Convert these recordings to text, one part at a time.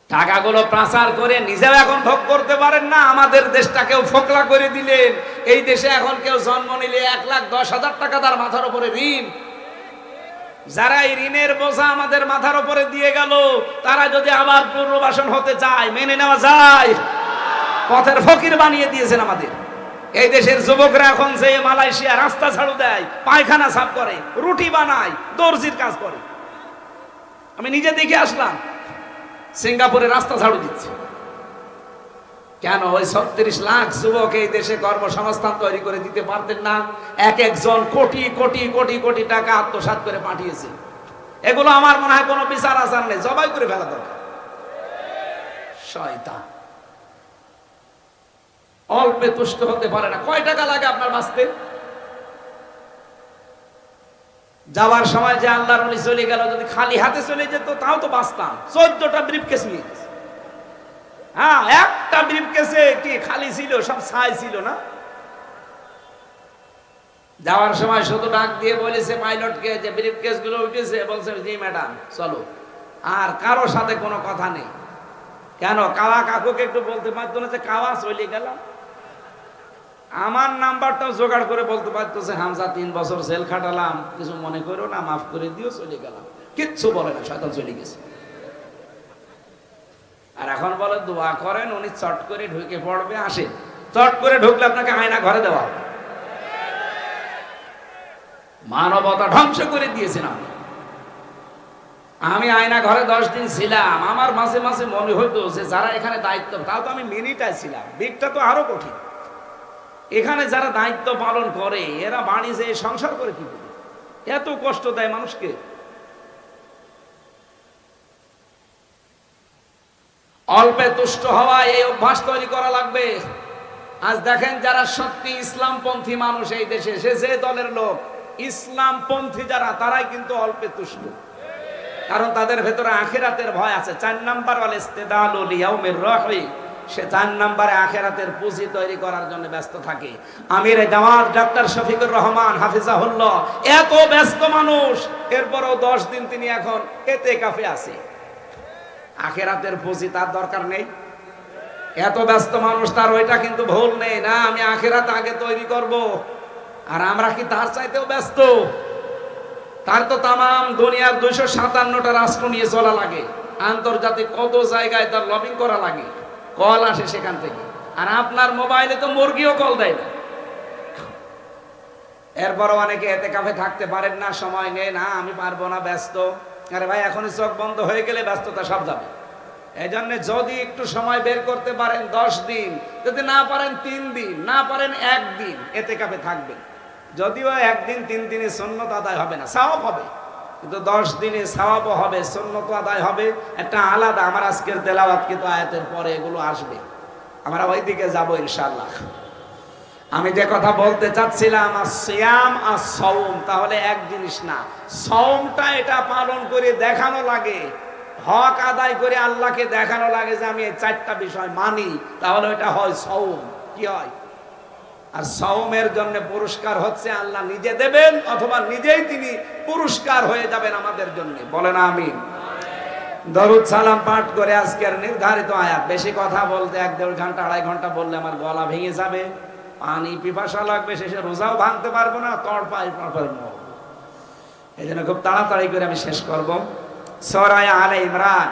টাকাগুলো পাচার করে নিজেও এখন ভোগ করতে পারেন না, আমাদের দেশটাকেও ফোকলা করে দিলেন। এই দেশে এখন কেউ জন্ম নিলে 1,10,000 টাকা তার মাথার উপরে ঋণ। যারা এই ঋণের বোঝা আমাদের মাথার উপরে দিয়ে গেল, তারা যদি আবার পুনর্বাসন হতে চায়, মেনে নেওয়া যায়? পথের ফকির বানিয়ে দিয়েছেন আমাদের। এই দেশের যুবকরা এখন যে মালয়েশিয়া রাস্তা ঝাড়ু দেয়, পায়খানা সাফ করে, রুটি বানায়, দর্জির কাজ করে। আমি নিজে দেখে আসলাম, সিঙ্গাপুরে রাস্তা ঝাড়ু দিচ্ছে। কেন? ওই 36 লাখ যুবক এই দেশে কর্মসংস্থান তৈরি করে দিতে পারতেন না? এক একজন কোটি কোটি কোটি কোটি টাকা আত্মসাৎ করে পাঠিয়েছে। এগুলো আমার মনে হয় কোনো বিচার আচার নেই, জবাই করে ফেলা দরকার। শয়তান অল্পে তুষ্ট হতে পারে না। কয় টাকা লাগে আপনার বাঁচতে? যাওয়ার সময় যে আল্লাহর ওলি চলে গেল, যদি খালি হাতে চলে যেত তাও তো বাঁচতাম। 14টা ব্রিফকেস নিয়ে গেছে। হ্যাঁ, একটা ব্রিফকেসে কি খালি ছিল? সব ছাই ছিল না? যাওয়ার সময় শুধু ডাক দিয়ে বলেছে পাইলটকে যে ব্রিফকেস গুলো উঠেছে, বলছে জি ম্যাডাম চলো। আর কারো সাথে কোনো কথা নেই। কেন? কাওয়া কাকুকে একটু বলতে পারতো না যে কাওয়া চলে গেলাম? আমার নাম্বারটাও জোগাড় করে বলতে পারতো যে হামজা 3 বছর জেল খাটালাম, কিছু মনে করো না, মাফ করে দিও, চলে গেলাম। কিচ্ছু বলে না, শয়তান চলে গেছে। আর এখন বলে দোয়া করেন, উনি চট করে ঢুকে পড়বে। আসে, চট করে ঢুকলে আপনাকে আয়না ঘরে দেওয়া হবে। মানবতা ধ্বংস করে দিয়েছেন আপনি। আমি আয়না ঘরে 10 দিন ছিলাম। আমার মাঝে মাঝে মনে হইতো যে যারা এখানে দায়িত্ব, তাও তো আমি মিনিটায় ছিলাম, বিগটা তো আরো কঠিন। এখানে যারা দায়িত্ব পালন করে এরা বাড়ি যেয়ে সংসার করে কি করে? এত কষ্ট দেয় মানুষকে। অল্পে তুষ্ট হওয়া, এই অভ্যাস তৈরি করা লাগবে। আজ দেখেন যারা সত্যি ইসলামপন্থী মানুষ এই দেশে, সে যে দলের লোক, ইসলামপন্থী যারা, তারাই কিন্তু অল্পে তুষ্ট। কারণ তাদের ভেতরে আখিরাতের ভয় আছে। 4 নাম্বার ওয়াল ইস্তিদালু লিয়াউমির রাহি, সে 4 নম্বরে আখিরাতের পুঁজি তৈরি করার জন্য ব্যস্ত থাকে। আমির জামাত ডাক্তার শফিকুর রহমান হাফিজাহুল্লাহ এত ব্যস্ত মানুষ, এরপরও 10 দিন তিনি এখন ইতিকাফে আছে। আখিরাতের পুঁজি তার দরকার নেই? এত ব্যস্ত মানুষ, তার ওইটা কিন্তু ভুল নেই না, আমি আখিরাত আগে তৈরি করব। আর আমরা কি তার চাইতেও ব্যস্ত? তার তো তামাম দুনিয়ার 257টা রাষ্ট্র নিয়ে চলা লাগে, আন্তর্জাতিক কত জায়গায় তার লবিং করা লাগে, কল আসে সেখান থেকে। আর আপনার মোবাইলে তো মুরগিও কল দেয় না। এরপরও অনেকে ইতিকাফে থাকতে পারেন না, সময় নেই, না আমি পারবো না, ব্যস্ত। আরে ভাই, এখনই চোখ বন্ধ হয়ে গেলে ব্যস্ততা সব যাবে। এই জন্য যদি একটু সময় বের করতে পারেন 10 দিন, যদি না পারেন 3 দিন, না পারেন 1 দিন ইতিকাফে থাকবেন। যদিও 1 দিন 3 দিনে সুন্নত আদায় হবে না, সওয়াব হবে, কিন্তু 10 দিনে সওয়াবও হবে, সুন্নত আদায় হবে। একটা আলাদা, আমার আজকের তেলাওয়াত কিন্তু আয়াতের পরে এগুলো আসবে, আমরা ওই দিকে যাবো ইনশাআল্লাহ। আমি যে কথা বলতে চাচ্ছিলাম, আসিয়াম আস-সাওম, তাহলে এক জিনিস না, সাওমটা এটা পালন করে দেখানো লাগে, হক আদায় করে আল্লাহকে দেখানো লাগে যে আমি এই 4টা বিষয় মানি, তাহলে এটা হয় সাওম। কি হয়? আর সাওমের জন্য পুরস্কার হচ্ছে আল্লাহ নিজে দেবেন, অথবা নিজেই তিনি পুরস্কার হয়ে যাবেন আমাদের জন্য। বলেন আমিন। দরুদ সালাম পাঠ করে আজকের নির্ধারিত আয়াত। বেশি কথা বলতে 1-1.5 ঘন্টা 2.5 ঘন্টা বললে আমার গলা ভেঙে যাবে, পানি পিপাসা লাগবে, শেষে রোজাও ভাঙতে পারবো না, তড়পাই পারবো। এই জন্য খুব তাড়াতাড়ি করে আমি শেষ করব। সূরা আলে ইমরান,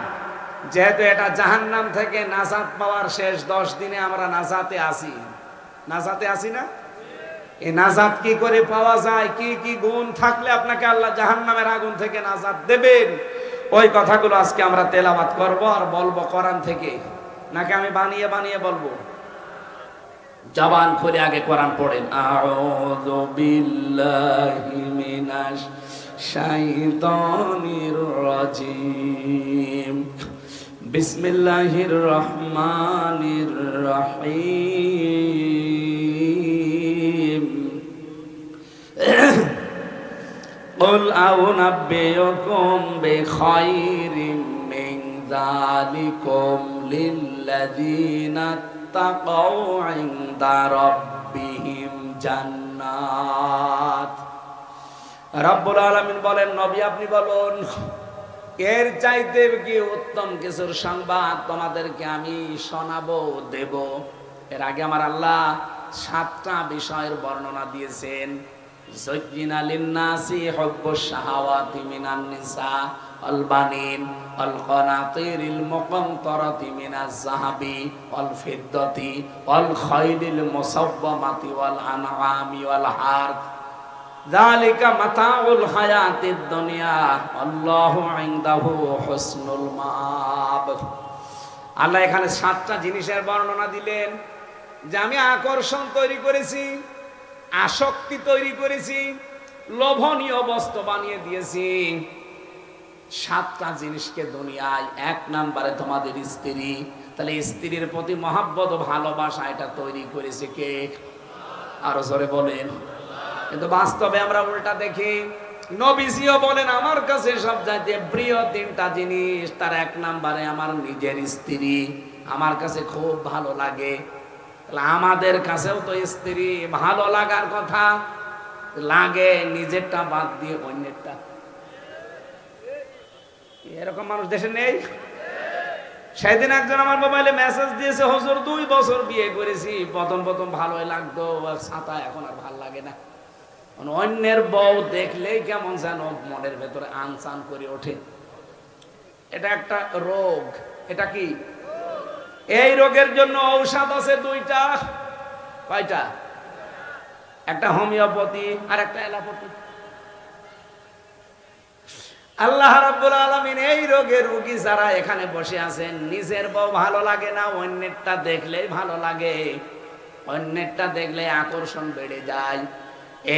যেহেতু এটা জাহান্নাম থেকে নাজাত পাওয়ার শেষ 10 দিনে আমরা নাজাতে আছি। নাজাতে আছি না? এই নাজাত কি করে পাওয়া যায়, কি কি গুণ থাকলে আপনাকে আল্লাহ জাহান্নামের আগুন থেকে নাজাত দেবেন, ওই কথাগুলো আজকে আমরা তেলাওয়াত করব আর বলবো কোরআন থেকে। নাকি আমি বানিয়ে বানিয়ে বলবো? জবান খুলে আগে কোরআন পড়েন। আউযু বিল্লাহি মিনাশ শাইতানির রাজিম, বিসমিল্লাহির রহমানির রহিম। কুল আউনাব্বিউকুম বিখাইরিম মিন যালিকুম লিল্লাযীনা তাকাউ ইনদা রাব্বিহিম জান্নাত। রব্বুল আলামিন বলেন, নবী আপনি বলুন, এর চাইতে কি উত্তম কিছুর সংবাদ তোমাদেরকে আমি শোনাবো, দেব? এর আগে আমার আল্লাহ 7টা বিষয়ের বর্ণনা দিয়েছেন। যুজ্জিনা লিন-নাসি হুব্বুশ শাহাওয়াতি মিনান নিসা ওয়াল বানিন ওয়াল কানাতিরিল মুকানতারাতি মিনাজ যাহাবি ওয়াল ফিদ্দাতি ওয়াল খাইলিল মুসাওওয়ামাতি ওয়াল আনআমি ওয়াল হারথ যালিকা মাতাউল হায়াতিদ দুনিয়া আল্লাহু ইনদাহু হুসনুল মাআব। আল্লাহ এখানে 7টা জিনিসের বর্ণনা দিলেন যে আমি আকর্ষণ তৈরি করেছি, আসক্তি তৈরি করেছি, লোভনীয় বস্তু বানিয়ে দিয়েছি। 7টা জিনিসকে দুনিয়ায়। 1 নম্বরে তোমাদের স্ত্রী। তাহলে স্ত্রীর প্রতি মহব্বত ও ভালোবাসা এটা তৈরি করেছে কে? আরো জোরে বলেন। কিন্তু বাস্তবে আমরা উল্টা দেখি। নবীজিও বলেন আমার কাছে সবচাইতে প্রিয় 3টা জিনিস, তার 1 নম্বরে আমার নিজের স্ত্রী আমার কাছে খুব ভালো লাগে। আমাদের কাছেও তো স্ত্রী ভালো লাগার কথা, লাগে নিজেরটা বাদ দিয়ে অন্যেরটা। এরকম মানুষ দেশে নেই? সেদিন একজন আমার মোবাইলে মেসেজ দিয়েছে, হুজুর 2 বছর বিয়ে করেছি, প্রথম ভালোই লাগতো, ছাতা এখন আর ভাল লাগে না। অন্যের বউ দেখলেই কেমন যেন মনের ভেতরে আনচান করে ওঠে। এটা একটা রোগ। এটা কি? এই রোগের জন্য ঔষধ আছে 2টা। কয়টা? একটা হোমিওপ্যাথি আর একটা অ্যালোপ্যাথি। আল্লাহ রাব্বুল আলামিন এই রোগের রোগী যারা এখানে বসে আছেন, নিজের বউ ভালো লাগে না, অন্যেরটা দেখলেই ভালো লাগে, অন্যেরটা দেখলে আকর্ষণ বেড়ে যায়।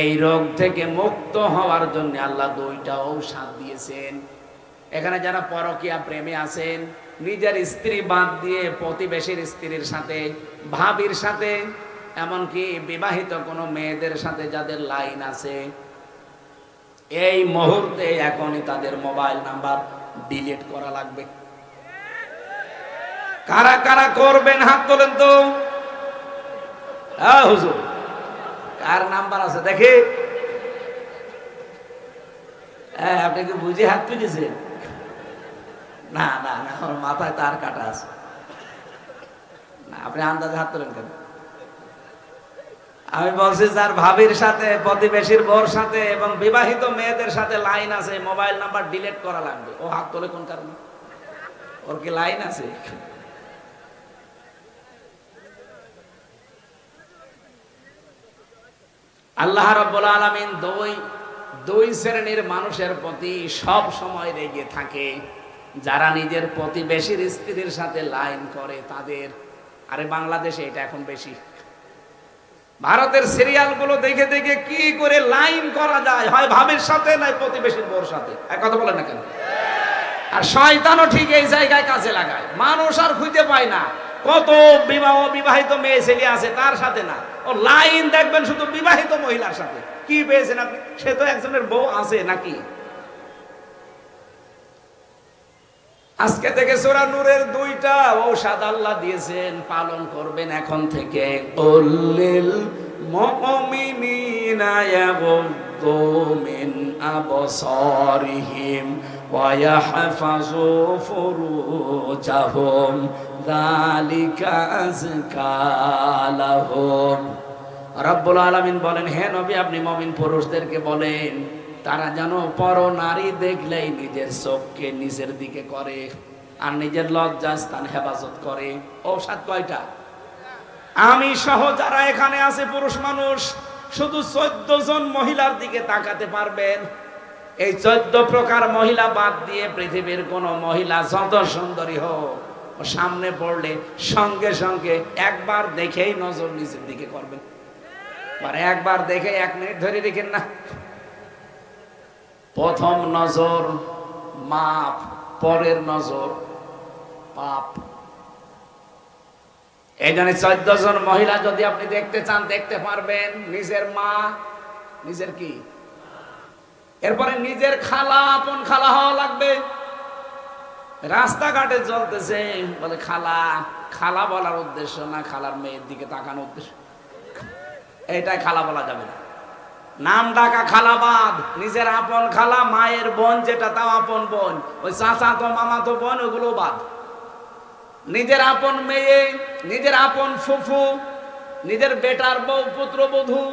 এই রোগ থেকে মুক্ত হওয়ার জন্য আল্লাহ 2টা ঔষধ দিয়েছেন। এখানে যারা পরকীয়া প্রেমে আছেন, নিজের স্ত্রী বাদ দিয়ে প্রতিবেশীর স্ত্রীর সাথে, ভাবির সাথে, এমনকি বিবাহিত কোনো মেয়েদের সাথে যাদের লাইন আছে, এই মুহূর্তে এখনই তাদের মোবাইল নাম্বার ডিলিট করা লাগবে। কারা কারা করবেন হাত তোলেন তো। হ্যাঁ হুজুর, কার নাম্বার আছে দেখে? হ্যাঁ, আপনি কি বুঝে হাত তুলেছেন? না না না, আমার মাথায় তার কাটা আছে না। আপনি আন্দাজে হাত তোলেন কেন? আমি বলছি যার ভাবির সাথে, প্রতিবেশীর বউর সাথে এবং বিবাহিত মেয়েদের সাথে লাইন আছে, মোবাইল নাম্বার ডিলিট করা লাগবে। ও হাত তোলে কোন কারণে? ওর কি লাইন আছে? আল্লাহ রাব্বুল আলামিন দুই শ্রেণীর মানুষের প্রতি সব সময় রেগে থাকে। যারা নিজের প্রতিবেশীর স্ত্রীর সাথে লাইন করে তাদের। আরে বাংলাদেশে এটা এখন বেশি। ভারতের সিরিয়ালগুলো দেখে দেখে কি করে লাইন করা যায়, হয় ভাবির সাথে নয় প্রতিবেশীর বউর সাথে। এক কথা বলেন না কেন? আর শয়তানও ঠিক এই জায়গায় কাজে লাগায়। মানুষ আর খুঁজে পায় না। কত বিবাহিত মেয়ে ছেলে আছে, তার সাথে না, ও লাইন দেখবেন শুধু বিবাহিত মহিলার সাথে। কি পেয়েছেন আপনি? সে তো একজনের বউ আছে নাকি? আজকে থেকে সূরা নূরের 2টা ঔষধ আল্লাহ দিয়েছেন, পালন করবেন এখন থেকে। কুল্লিল মুমিনিনা ইয়াগুদ্দু মিন আবসারিহিম ওয়া ইয়াহফাযু ফুরুজাহুম যালিকা আযকা লাহুম। রব্বুল আলামিন বলেন, হে নবী আপনি মুমিন পুরুষদেরকে বলেন তারা যেন পর নারী দেখলেই নিজের চোখকে নিচের দিকে করে আর নিজের লজ্জাস্থান হেফাজত করে। ঔষধ কয়টা? আমি সহ যারা এখানে আছে পুরুষ মানুষ, শুধু 14 জন মহিলার দিকে তাকাতে পারবেন। এই 14 প্রকার মহিলা বাদ দিয়ে পৃথিবীর কোন মহিলা যত সুন্দরী হোক, ও সামনে পড়লে সঙ্গে সঙ্গে একবার দেখেই নজর নিচের দিকে করবেন। মানে একবার দেখে 1 মিনিট ধরে দেখেন না। প্রথম নজর মাপ, পরের নজর পাপ। এই জন্য 14 জন মহিলা যদি আপনি দেখতে চান দেখতে পারবেন। নিজের মা, নিজের কি, এরপরে নিজের খালা, আপন খালা হওয়া লাগবে। রাস্তাঘাটে চলতেছে বলে খালা, খালা বলার উদ্দেশ্য না খালার মেয়ের দিকে তাকানোর উদ্দেশ্য, এইটাই খালা বলা যাবে না। নাম ডাকা খালা বাদ, নিজের আপন খালা, মায়ের বোন যেটা তাও আপন বোন, ওই চাচা তো মামা তো বোন ওগুলো বাদ। নিজের আপন মেয়ে, নিজের আপন ফুফু, নিজের বেটার বউ, পুত্রবধূ,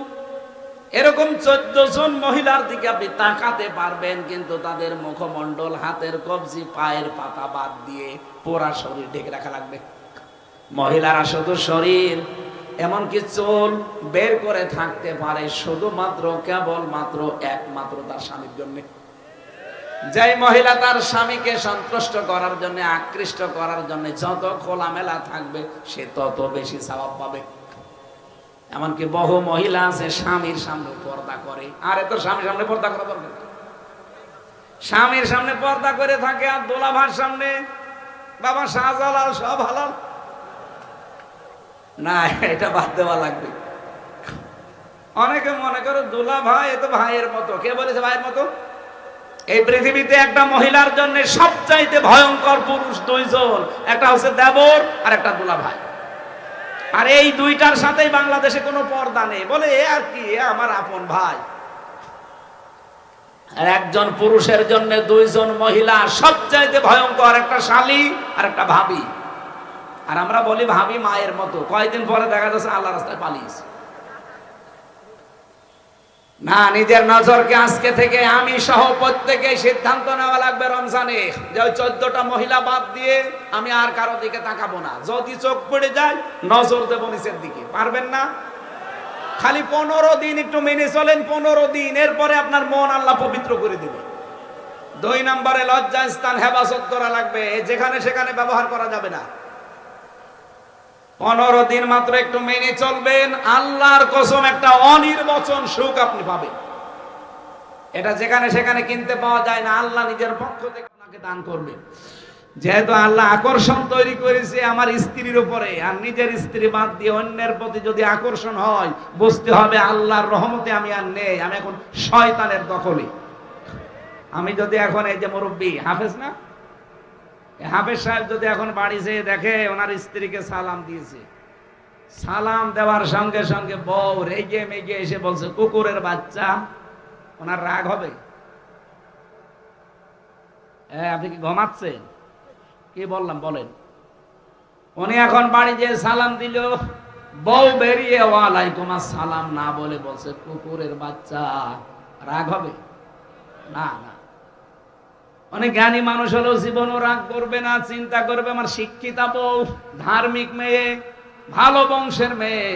এরকম 14 জন মহিলার দিকে আপনি তাকাতে পারবেন, কিন্তু তাদের মুখমণ্ডল, হাতের কবজি, পায়ের পাতা বাদ দিয়ে পুরা শরীর ঢেকে রাখা লাগবে। মহিলারা শুধু শরীর, এমনকি চুল বের করে থাকতে পারে শুধুমাত্র কেবলমাত্র একমাত্র তার স্বামীর জন্য। যেই মহিলা তার স্বামীকে সন্তুষ্ট করার জন্য, আকৃষ্ট করার জন্য যত খোলামেলা থাকবে, সে তত বেশি সওয়াব পাবে। এমনকি বহু মহিলা আছে স্বামীর সামনে পর্দা করে, আরে তোর স্বামীর সামনে পর্দা করা দরকার, স্বামীর সামনে পর্দা করে থাকে, আর দোলাভার সামনে বাবা শাহজালাল সব হালাল না, এটা বাদ দেওয়া লাগবে। অনেকে মনে করে দুলা ভাই এ তো ভাইয়ের মতো। কে বলেছে ভাইয়ের মতো? এই পৃথিবীতে একটা মহিলার জন্য সবচাইতে ভয়ঙ্কর পুরুষ দুইজন, একটা হচ্ছে দেবর আর একটা দুলা ভাই। আর এই দুইটার সাথেই বাংলাদেশে কোনো পর্দা নেই, বলে এ আর কি, এ আমার আপন ভাই। আর একজন পুরুষের জন্য দুইজন মহিলা সবচাইতে ভয়ঙ্কর, একটা শালী আর একটা ভাবি। আর আমরা বলি ভাবি মায়ের মতো, কয়েকদিন পরে দেখা যাচ্ছে আল্লাহ রাস্তায় পালিয়েছে। না, নিজের নজরকে আজকে থেকে আমি সহ প্রত্যেকে সিদ্ধান্ত নেওয়া লাগবে রমজানে, যে ওই 14টা মহিলা বাদ দিয়ে আমি আর কারো দিকে তাকাবো না। যদি চোখ পড়ে যায় নজর দেবো নিচের দিকে। পারবেন না? খালি 15 দিন একটু মেনে চলেন, 15 দিন, এরপরে আপনার মন আল্লাহ পবিত্র করে দেবে। 2 নম্বরে লজ্জা স্থান হেফাজত করা লাগবে, যেখানে সেখানে ব্যবহার করা যাবে না। 15 দিন মাত্র একটু মেনে চলবেন, আল্লাহর কসম একটা অনির্বচন সুখ আপনি পাবেন। এটা যেখানে সেখানে কিনতে পাওয়া যায় না, আল্লাহ নিজের পক্ষ থেকে আপনাকে দান করবে। যেহেতু আল্লাহ আকর্ষণ তৈরি করেছে আমার স্ত্রীর উপরে, আর নিজের স্ত্রী বাদ দিয়ে অন্যের প্রতি যদি আকর্ষণ হয়, বুঝতে হবে আল্লাহর রহমতে আমি আর নেই, আমি এখন শয়তানের দখলে। আমি যদি এখন এই যে মুরব্বী হাফেজ না, হাফেজ সাহেব যদি এখন বাড়ি যেয়ে দেখে ওনার স্ত্রীকে সালাম দিয়েছে, সালাম দেওয়ার সঙ্গে সঙ্গে বউ রেগে মেগে এসে বলছে কুকুরের বাচ্চা, ওনার রাগ হবে? আপনি কি ঘুমাচ্ছেন? কি বললাম বলেন? উনি এখন বাড়ি যেয়ে সালাম দিল, বউ বেরিয়ে ওয়ালাইকুম আসসালাম না বলে বলছে কুকুরের বাচ্চা, রাগ হবে? না না। অনেক জ্ঞানী মানুষ হলেও জীবনও রাগ করবে না, চিন্তা করবে আমার শিক্ষিতা বউ, ধার্মিক মেয়ে, ভালো বংশের মেয়ে,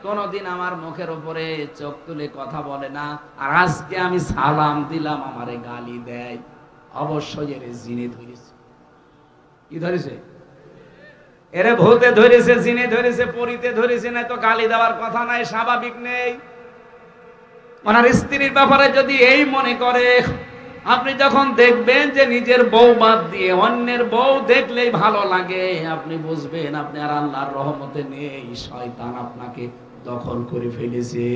কোনদিন আমার মুখের উপরে চোখ তুলে কথা বলে না, আর আজকে আমি সালাম দিলাম আমারে গালি দেয়। অবশ্যই এর জিনে ধরেছে। কি ধরেছে? এরে ভূতে ধরেছে, জিনে ধরেছে, পরিতে ধরেছে, না তো গালি দেওয়ার কথা নাই, স্বাভাবিক নেই। ওনার স্ত্রীর ব্যাপারে যদি এই মনে করে, আপনি যখন দেখবেন যে নিজের বউ বাদ দিয়ে অন্যের বউ দেখলেই ভালো লাগে, আপনি বুঝবেন আপনি আর আল্লাহর রহমতে নেই, শয়তান আপনাকে দখল করে ফেলেছে।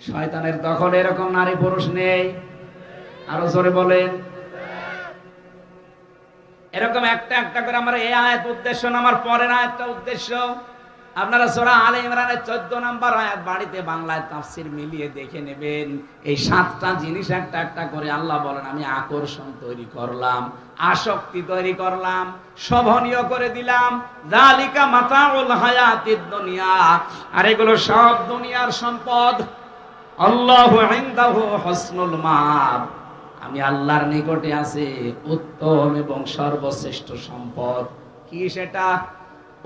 শয়তানের দখল এরকম নারী পুরুষ নেই। আরো জোরে বলেন। এরকম একটা একটা করে আমার এই আয়াত উদ্দেশ্য না, আমার পরের আয়াতটা উদ্দেশ্য। আপনারা সূরা আলে ইমরানের 14 নম্বর আয়াত বাড়িতে বাংলায় তাফসীর মিলিয়ে দেখে নেবেন। এই 7টা জিনিস একটা একটা করে আল্লাহ বলেন আমি আকর্ষণ তৈরি করলাম, আসক্তি তৈরি করলাম, শোভনীয় করে দিলাম। যালিকা মাতাউল হায়াতিদ দুনিয়া, আর এগুলো সব দুনিয়ার সম্পদ। আল্লাহু ইনদাহু হুসনুল মাআব, আমি আল্লাহর নিকটে আছে উত্তম এবং সর্বশ্রেষ্ঠ সম্পদ। কি সেটা?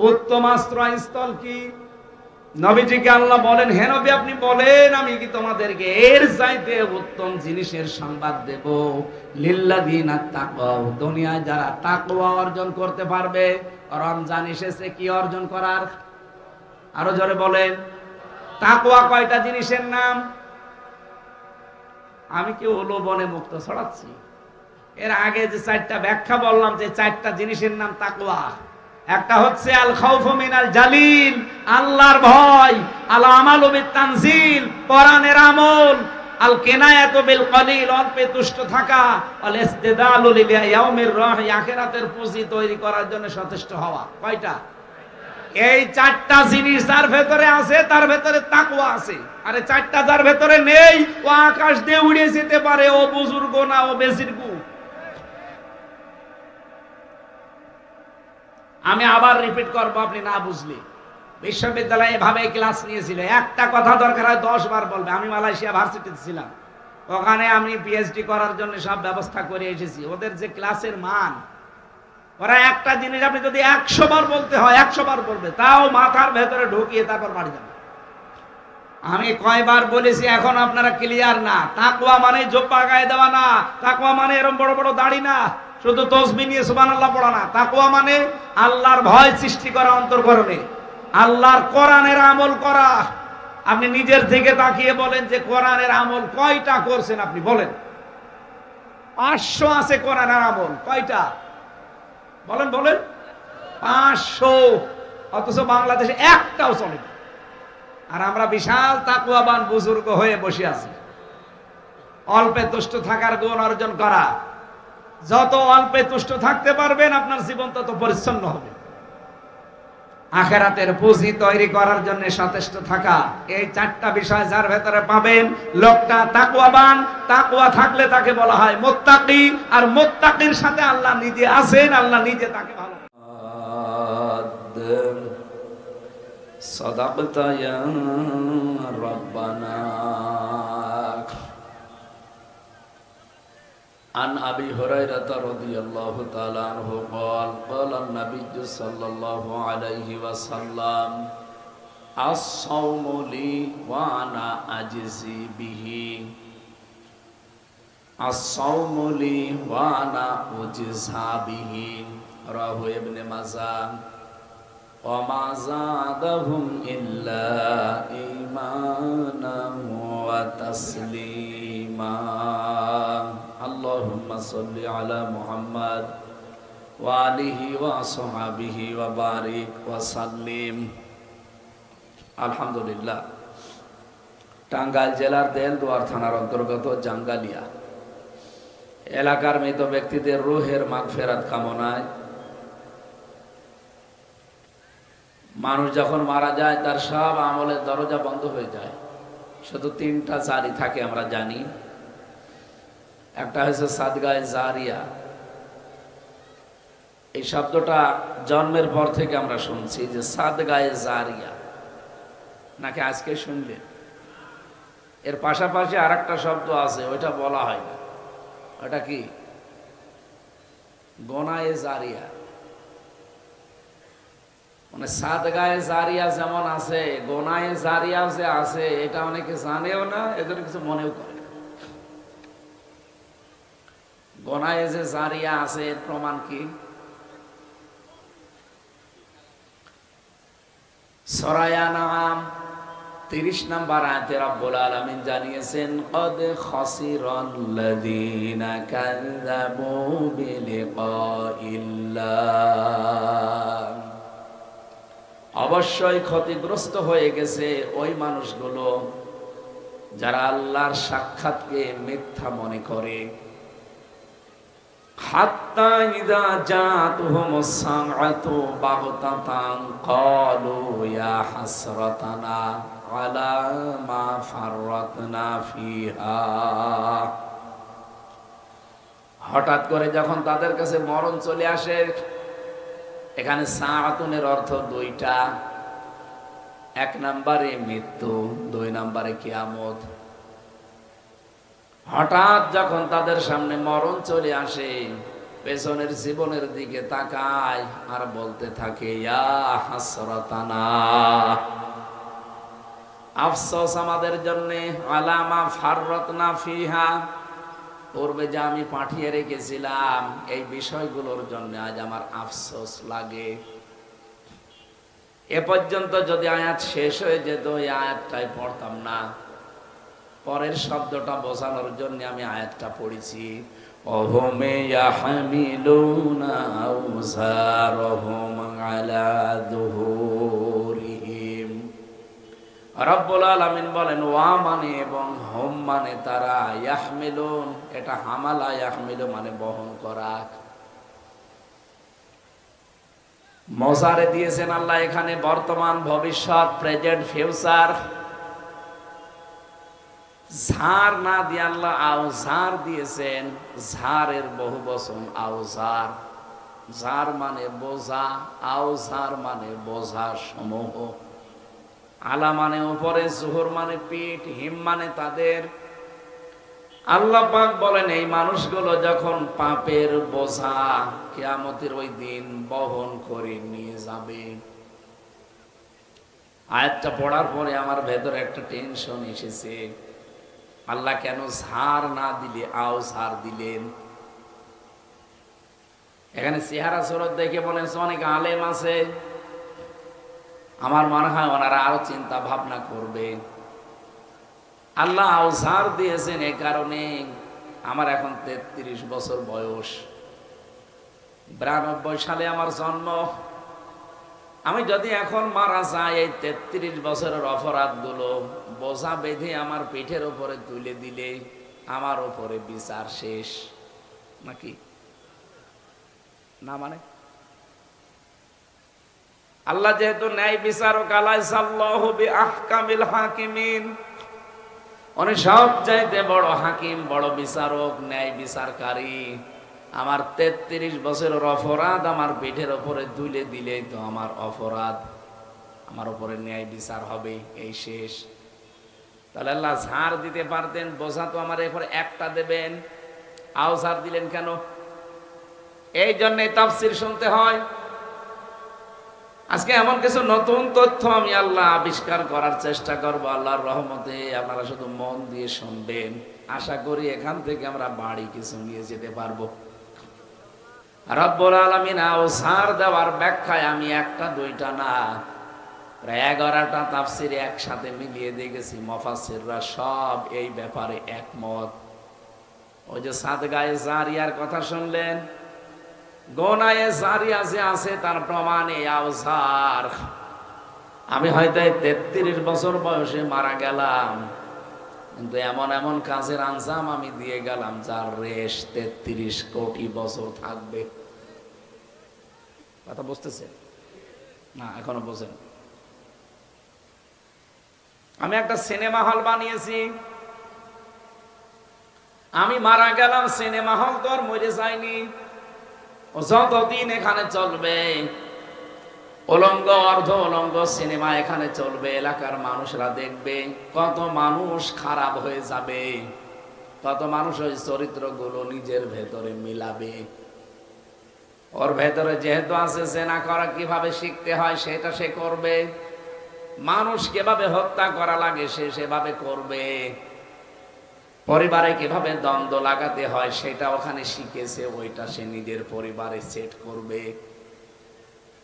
উত্তম আশ্রয়স্থল কি? নবীজিকে আল্লাহ বলেন, হে নবী আপনি বলেন আমি কি তোমাদেরকে এর চাইতে উত্তম জিনিসের সংবাদ দেব? লিল্লাযিনা তাকাও, দুনিয়ায় যারা তাকওয়া অর্জন করতে পারবে। রমজান এসেছে কি অর্জন করার? আরো জোরে বলেন। তাকওয়া কয়টা জিনিসের নাম? আমি কি উলুবনে মুক্ত ছড়াচ্ছি? এর আগে যে 4টা ব্যাখ্যা বললাম, যে 4টা জিনিসের নাম তাকওয়া। একটা হচ্ছে আল খাউফু মিনাল জালিল, আল্লাহর ভয়, আল আমালু বিত তানজিল, কোরআনের আমল, আল কিনায়াতু বিল কলিল, অল্পে তুষ্ট থাকা, আল ইসতিদালু লিয়াউমির রাহ, আখিরাতের পুঁজি তৈরি করার জন্য সচেষ্ট হওয়া। কয়টা? এই চারটা জিনিস যার ভেতরে আছে তার ভেতরে তাকওয়া আছে। আরে চারটা যার ভেতরে নেই ও আকাশ দিয়ে উড়ে যেতে পারে, ও বুজুর্গ না, ও বেজির্গ। আমি আবার রিপিট করব, আপনি না বুঝলে। বিশ্ববিদ্যালয়ে এভাবে ক্লাস নিয়েছিল, একটা কথা দরকার হয় 10 বার বলবে। আমি মালয়েশিয়া ভার্সিটিতে ছিলাম, ওখানে আমি পিএইচডি করার জন্য সব ব্যবস্থা করে এসেছি। ওদের যে ক্লাসের মান, ওরা একটা জিনিস আপনি যদি 100 বার বলতে হয় 100 বার বলবে, তাও মাথার ভেতরে ঢুকিয়ে তারপর বাড়ি যাবে। আমি কয়বার বলেছি এখন আপনারা ক্লিয়ার না? তাকওয়া মানে জোব্বা গায়ে দেওয়া না, তাকওয়া মানে এরকম বড় বড় দাড়ি না, শুধু তসবিহ নিয়ে সুবহানাল্লাহ পড়া না। তাকওয়া মানে আল্লাহর ভয় সৃষ্টি করা অন্তর্করণে, আল্লাহর কোরআনের আমল করা। আপনি নিজের থেকে তাকিয়ে বলেন যে কোরআনের আমল কয়টা করছেন? আপনি বলেন। 500 আছে কোরআনের আমল, কয়টা? বলেন বলেন। 500, অথচ বাংলাদেশে একটাও চলে না। আর আমরা বিশাল তাকওয়াবান বুজুর্গ হয়ে বসে আছি। অল্পে তুষ্ট থাকার গুণ অর্জন করা। যত অল্পে তুষ্ট থাকতে পারবেন আপনার জীবন তত পরিচ্ছন্ন হবে। আখিরাতের পুঁজি তৈরি করার জন্য সচেষ্ট থাকা, এই চারটা বিষয় যার ভেতরে পাবেন, লোকটা তাকওয়াবান। তাকওয়া থাকলে তাকে বলা হয় মুত্তাকি, আর মুত্তাকির সাথে আল্লাহ নিজে আছেন, আল্লাহ নিজে তাকে ভালো। সাদাকতা ইয়া রাব্বানা। عن أبي هريرة رضي الله تعالى عنه قال قال النبي صلى الله عليه وسلم الصوم لي وأنا أجزي به الصوم لي وأنا أجزى به رواه ابن ماجه وما زادهم إلا إيمانا وتسليما اللهم صل على محمد وآله وصحبه وبارك وسلم। আলহামদুলিল্লাহ। টাঙ্গাইল জেলার দেলদুয়ার থানার অন্তর্গত জাঙ্গালিয়া এলাকার মৃত ব্যক্তিদের রূহের মাগফিরাত কামনায় মানুষ যখন মারা যায় তার সব আমলের দরজা বন্ধ হয়ে যায়, শুধু 3টা জারি থাকে আমরা জানি। একটা হচ্ছে সাদগায়ে জারিয়া। এই শব্দটা জন্মের পর থেকে আমরা শুনছি যে সাদগায়ে জারিয়া, নাকি আজকে শুনলেন? এর পাশাপাশি আরেকটা শব্দ আছে, ওইটা বলা হয় না। ওটা কি? গোনায়ে জারিয়া। মানে সাদগায়ে জারিয়া যেমন আছে, গোনায়ে জারিয়া যে আছে, এটা অনেকে জানেও না, এদের কিছু মনেও করে। গোনায়ে যে জারিয়া আছে এর প্রমাণ কি? সূরা আনআম 30 নম্বর আয়াতে রব্বুল আলামিন জানিয়েছেন কদ খাসিরাল্লাযীনা কাযযাবু বিলিকাইল্লাহ। অবশ্যই ক্ষতিগ্রস্ত হয়ে গেছে ওই মানুষগুলো যারা আল্লাহর সাক্ষাৎকে মিথ্যা মনে করে। হাত্তা ইযা জাতুহুমুস সাআতু বাগতাতান ক্বালু ইয়া হাসরাতানা আলা মা ফাররাতনা ফিহা। হঠাৎ করে যখন তাদের কাছে মরণ চলে আসে, এখানে সাআতুনের অর্থ 2টা। 1 নম্বরে মৃত্যু, 2 নম্বরে কিয়ামত। হঠাৎ যখন তাদের সামনে মরণ চলে আসে, পেছনের জীবনের দিকে তাকায় আর বলতে থাকে ইয়া হাসরাতানা, আফসোস আমাদের জন্য, আলা মা ফাররাতনা ফিহা, পূর্বে যা আমি পাঠিয়ে রেখেছিলাম এই বিষয়গুলোর জন্য আজ আমার আফসোস লাগে। এ পর্যন্ত যদি আয়াত শেষ হয়ে যেত এই আয়াতটাই পড়তাম না। পরের শব্দটা বোঝানোর জন্য আমি আয়াতটা পড়েছি। ওহুমে ইয়াহমিলুনা আওজারহুম আলা যুহুরিহিম। রব্বুল আলামিন বলেন ওয়া মানে এবং হুম মানে তারা, ইয়াহমিলুন এটা হামালা, ইয়াহমিলু মানে বহন করা। মজারে দিয়েছেন আল্লাহ এখানে বর্তমান, ভবিষ্যৎ, প্রেজেন্ট, ফিউচার। ঝাড় না দিয়ে আল্লাহ আওজার দিয়েছেন। ঝাড়ের বহু বচন আওজার। ঝাড় মানে বোঝা, আওজার মানে বোঝা সমূহ। আলা মানে উপরে, জুহুর মানে পিঠ, হিম মানে তাদের। আল্লাহ পাক বলেন এই মানুষগুলো যখন পাপের বোঝা কিয়ামতের ওই দিন বহন করে নিয়ে যাবে। আয়াতটা পড়ার পরে আমার ভেতরে একটা টেনশন এসেছে, আল্লাহ কেন ঝাড় না দিলে আওজার দিলেন? এখানে চেহারা সুরত দেখে মনে হচ্ছে অনেক আলেম আছে, আমার মনে হয় ওনারা আরো চিন্তা ভাবনা করবে। আল্লাহ আওজার দিয়েছেন এ কারণে, আমার এখন 33 বছর বয়স, 92 সালে আমার জন্ম। আমি যদি এখন মারা যাই, এই 33 বছরের অপরাধ গুলো বোঝা বেঁধে আমার পিঠের উপরে তুলে দিলে আমার উপরে বিচার শেষ নাকি না? মানে আল্লাহ যেহেতু ন্যায় বিচারক, আলাইসাল্লাহু বিআহকামিল হাকিমিন, উনি সবচাইতে বড় হাকিম, বড় বিচারক, ন্যায় বিচারকারী। আমার 33 বছরের অপরাধ আমার পিঠের উপরে তুলে দিলে তো আমার অপরাধ, আমার উপরে ন্যায় বিচার হবে, এই শেষ। তাহলে আল্লাহ ঝাড় দিতে পারতেন, বোঝা তো আমার এরপরে একটা দেবেন, আওজার দিলেন কেন? এই জন্য তাফসীর শুনতে হয়। আজকে এমন কিছু নতুন তথ্য আমি আল্লাহ আবিষ্কার করার চেষ্টা করব আল্লাহর রহমতে। আপনারা শুধু মন দিয়ে শুনবেন, আশা করি এখান থেকে আমরা বাড়ি কিছু নিয়ে যেতে পারবো। রব্বুল আলামিন আওসার দেওয়ার ব্যাখ্যায় আমি একটা দুইটা না, প্রায় 11টা তাফসীর একসাথে মিলিয়ে দেখেছি, মুফাসসিররা সব এই ব্যাপারে একমত। ওই যে সাদগায়ে জারিয়ার কথা শুনলেন, গোনায়ে জারিয়া যে আছে তার প্রমাণে আওজার। আমি হয়তো 33 বছর বয়সে মারা গেলাম, কিন্তু এমন এমন কাজের আঞ্জাম আমি দিয়ে গেলাম যার রেশ 33 কোটি বছর থাকবে। কথা বুঝতেছেন না? এখনো বোঝেন? আমি একটা সিনেমা হল বানিয়েছি, আমি মারা গেলাম, সিনেমা হল তো আর মরে যায়নি, যতদিন এখানে চলবে উলঙ্গ অর্ধ উলঙ্গ সিনেমা এখানে চলবে, এলাকার মানুষরা দেখবে, কত মানুষ খারাপ হয়ে যাবে, কত মানুষ ওই চরিত্রগুলো নিজের ভেতরে মিলাবে। ওর ভেতরে যেহেতু আছে জেনা করা কিভাবে শিখতে হয় সেটা সে করবে, মানুষ কিভাবে হত্যা করা লাগে সে সেভাবে করবে, পরিবারে কিভাবে দ্বন্দ্ব লাগাতে হয় সেটা ওখানে শিখেছে, ওইটা সে নিজের পরিবারে সেট করবে।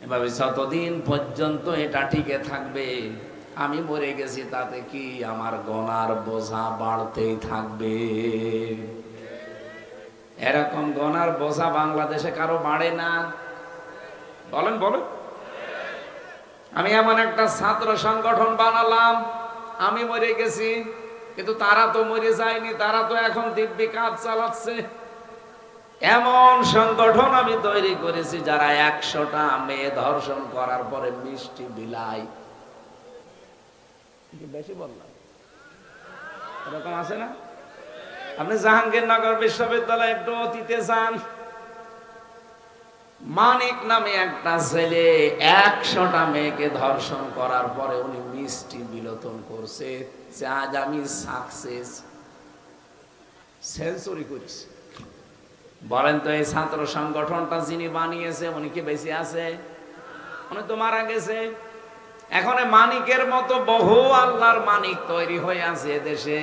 এভাবে যতদিন পর্যন্ত এটা টিকে থাকবে, আমি মরে গেছি তাতে কি, আমার গোনার বোঝা বাড়তেই থাকবে। এরকম গোনার বোঝা বাংলাদেশে কারো বাড়ে না? বলেন বলেন। আমি এমন একটা ছাত্র সংগঠন বানালাম, আমি মরে গেছি, কিন্তু তারা তো মরে যায়নি, তারা তো এখন দিব্যি কাজ চালাচ্ছে। এমন সংগঠন আমি তৈরি করেছি যারা 100টা মেয়ে ধর্ষণ করার পরে মিষ্টি বিলায়। বেশি বললাম? এরকম আছে না? আপনি জাহাঙ্গীরনগর বিশ্ববিদ্যালয়ে একটু অতীতে যান, মানিক নামে একটা ছেলে 100টা মেয়েকে ধর্ষণ করার পরে উনি মিষ্টি বিলোচন করছে যে আজ আমি সাকসেস, সেঞ্চুরি করেছি। বলেন তো এই ছাত্র সংগঠনটা যিনি বানিয়েছে উনি কি বেঁচে আছে? উনি তো মারা গেছে। এখন মানিকের মতো বহু আল্লাহর মানিক তৈরি হয়ে আছে দেশে,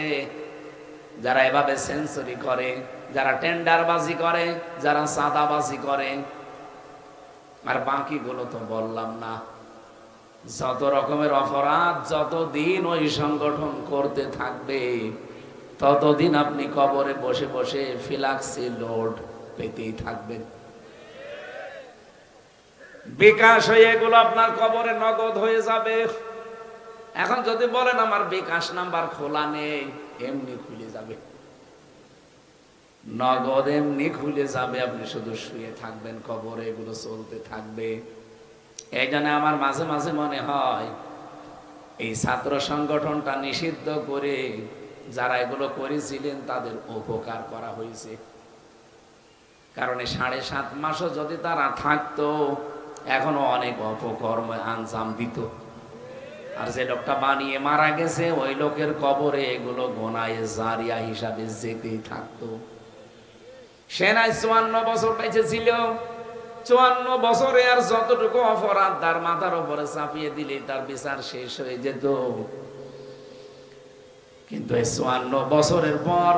যারা এভাবে সেঞ্চুরি করে, যারা টেন্ডারবাজি করে, যারা চাঁদাবাজি করে। আর বাকিগুলো তো বললাম না। যত রকমের অপরাধ যতদিন ওই সংগঠন করতে থাকবে ততদিন আপনি কবরে বসে বসে ফিলাক্সি লোড পেতেই থাকবেন। বিকাশ হয়ে এগুলো আপনার কবরে নগদ হয়ে যাবে। এখন যদি বলেন আমার বিকাশ নাম্বার খোলা নেই, এমনি খুলে যাবে, নগদ এমনি খুলে যাবে। আপনি শুধু শুয়ে থাকবেন কবরে, এগুলো চলতে থাকবে। এই জন্য আমার মাঝে মাঝে মনে হয় এই ছাত্র সংগঠনটা নিষিদ্ধ করে যারা এগুলো করেছিলেন তাদের উপকার করা হয়েছে। কারণ 7.5 মাসও যদি তারা থাকতো এখনো অনেক অপকর্ম আঞ্জাম দিত। আর যে লোকটা বানিয়ে মারা গেছে ওই লোকের কবরে এগুলো গোনায় জারিয়া হিসাবে যেতেই থাকতো। সেনায় 54 বছর বেঁচে ছিল, 54 বছরে আর যতটুকু অপরাধ তার মাথার উপরে চাপিয়ে দিলে তার বিচার শেষ হয়ে যেত। কিন্তু এই 54 বছরের পর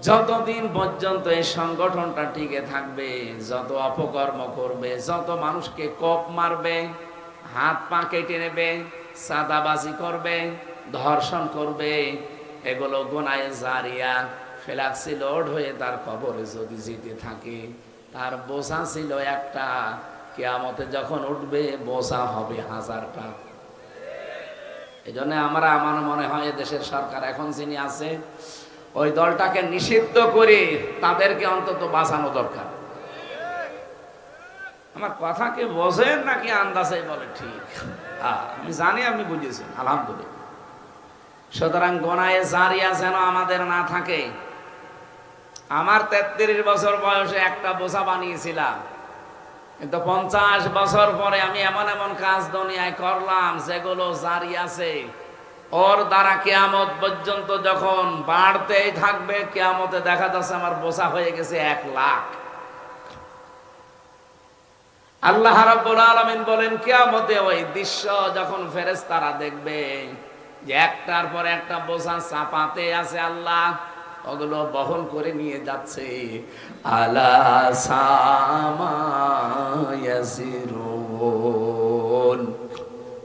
যতদিন পর্যন্ত এই সংগঠনটা টিকে থাকবে, যত অপকর্ম করবে, যত মানুষকে কোপ মারবে, হাত পা কেটে নেবে, চাঁদাবাজি করবে, ধর্ষণ করবে, এগুলো গুনায়ে জারিয়া ফেলাক্সি লোড হয়ে তার কবরে যদি যেতে থাকে, তার বোঝা ছিল একটা, কিয়ামতে যখন উঠবে বোঝা হবে 1000টা। এই জন্য আমার মনে হয় দেশের সরকার এখন যিনি আছে ওই দলটাকে নিষিদ্ধ করে তাদেরকে অন্তত বাঁচানো দরকার। আমার কথা কি বোঝেন নাকি আন্দাজে বলে? ঠিক, আমি জানি আপনি বুঝেছেন, আলহামদুলিল্লাহ। সুতরাং গোনায়ে জারিয়া যেন আমাদের না থাকে। আমার 33 বছর বয়সে একটা বোঝা বানিয়েছিলাম, কিন্তু 50 বছর পরে আমি এমন এমন কাজ দুনিয়ায় করলাম যেগুলো জারি আছে, ওর দ্বারা কিয়ামত পর্যন্ত যখন বাড়তেই থাকবে, কিয়ামতে দেখা যাচ্ছে আমার বোঝা হয়ে গেছে 1 লাখ। আল্লাহ রাব্বুল আলামিন বলেন কিয়ামতে ওই দৃশ্য যখন ফেরেশতারা দেখবে যে একটার পর একটা বোঝা চাপাতে আছে, আল্লাহ ওগুলো বহন করে নিয়ে যাচ্ছে। আলা সামা ইয়াসিরুন,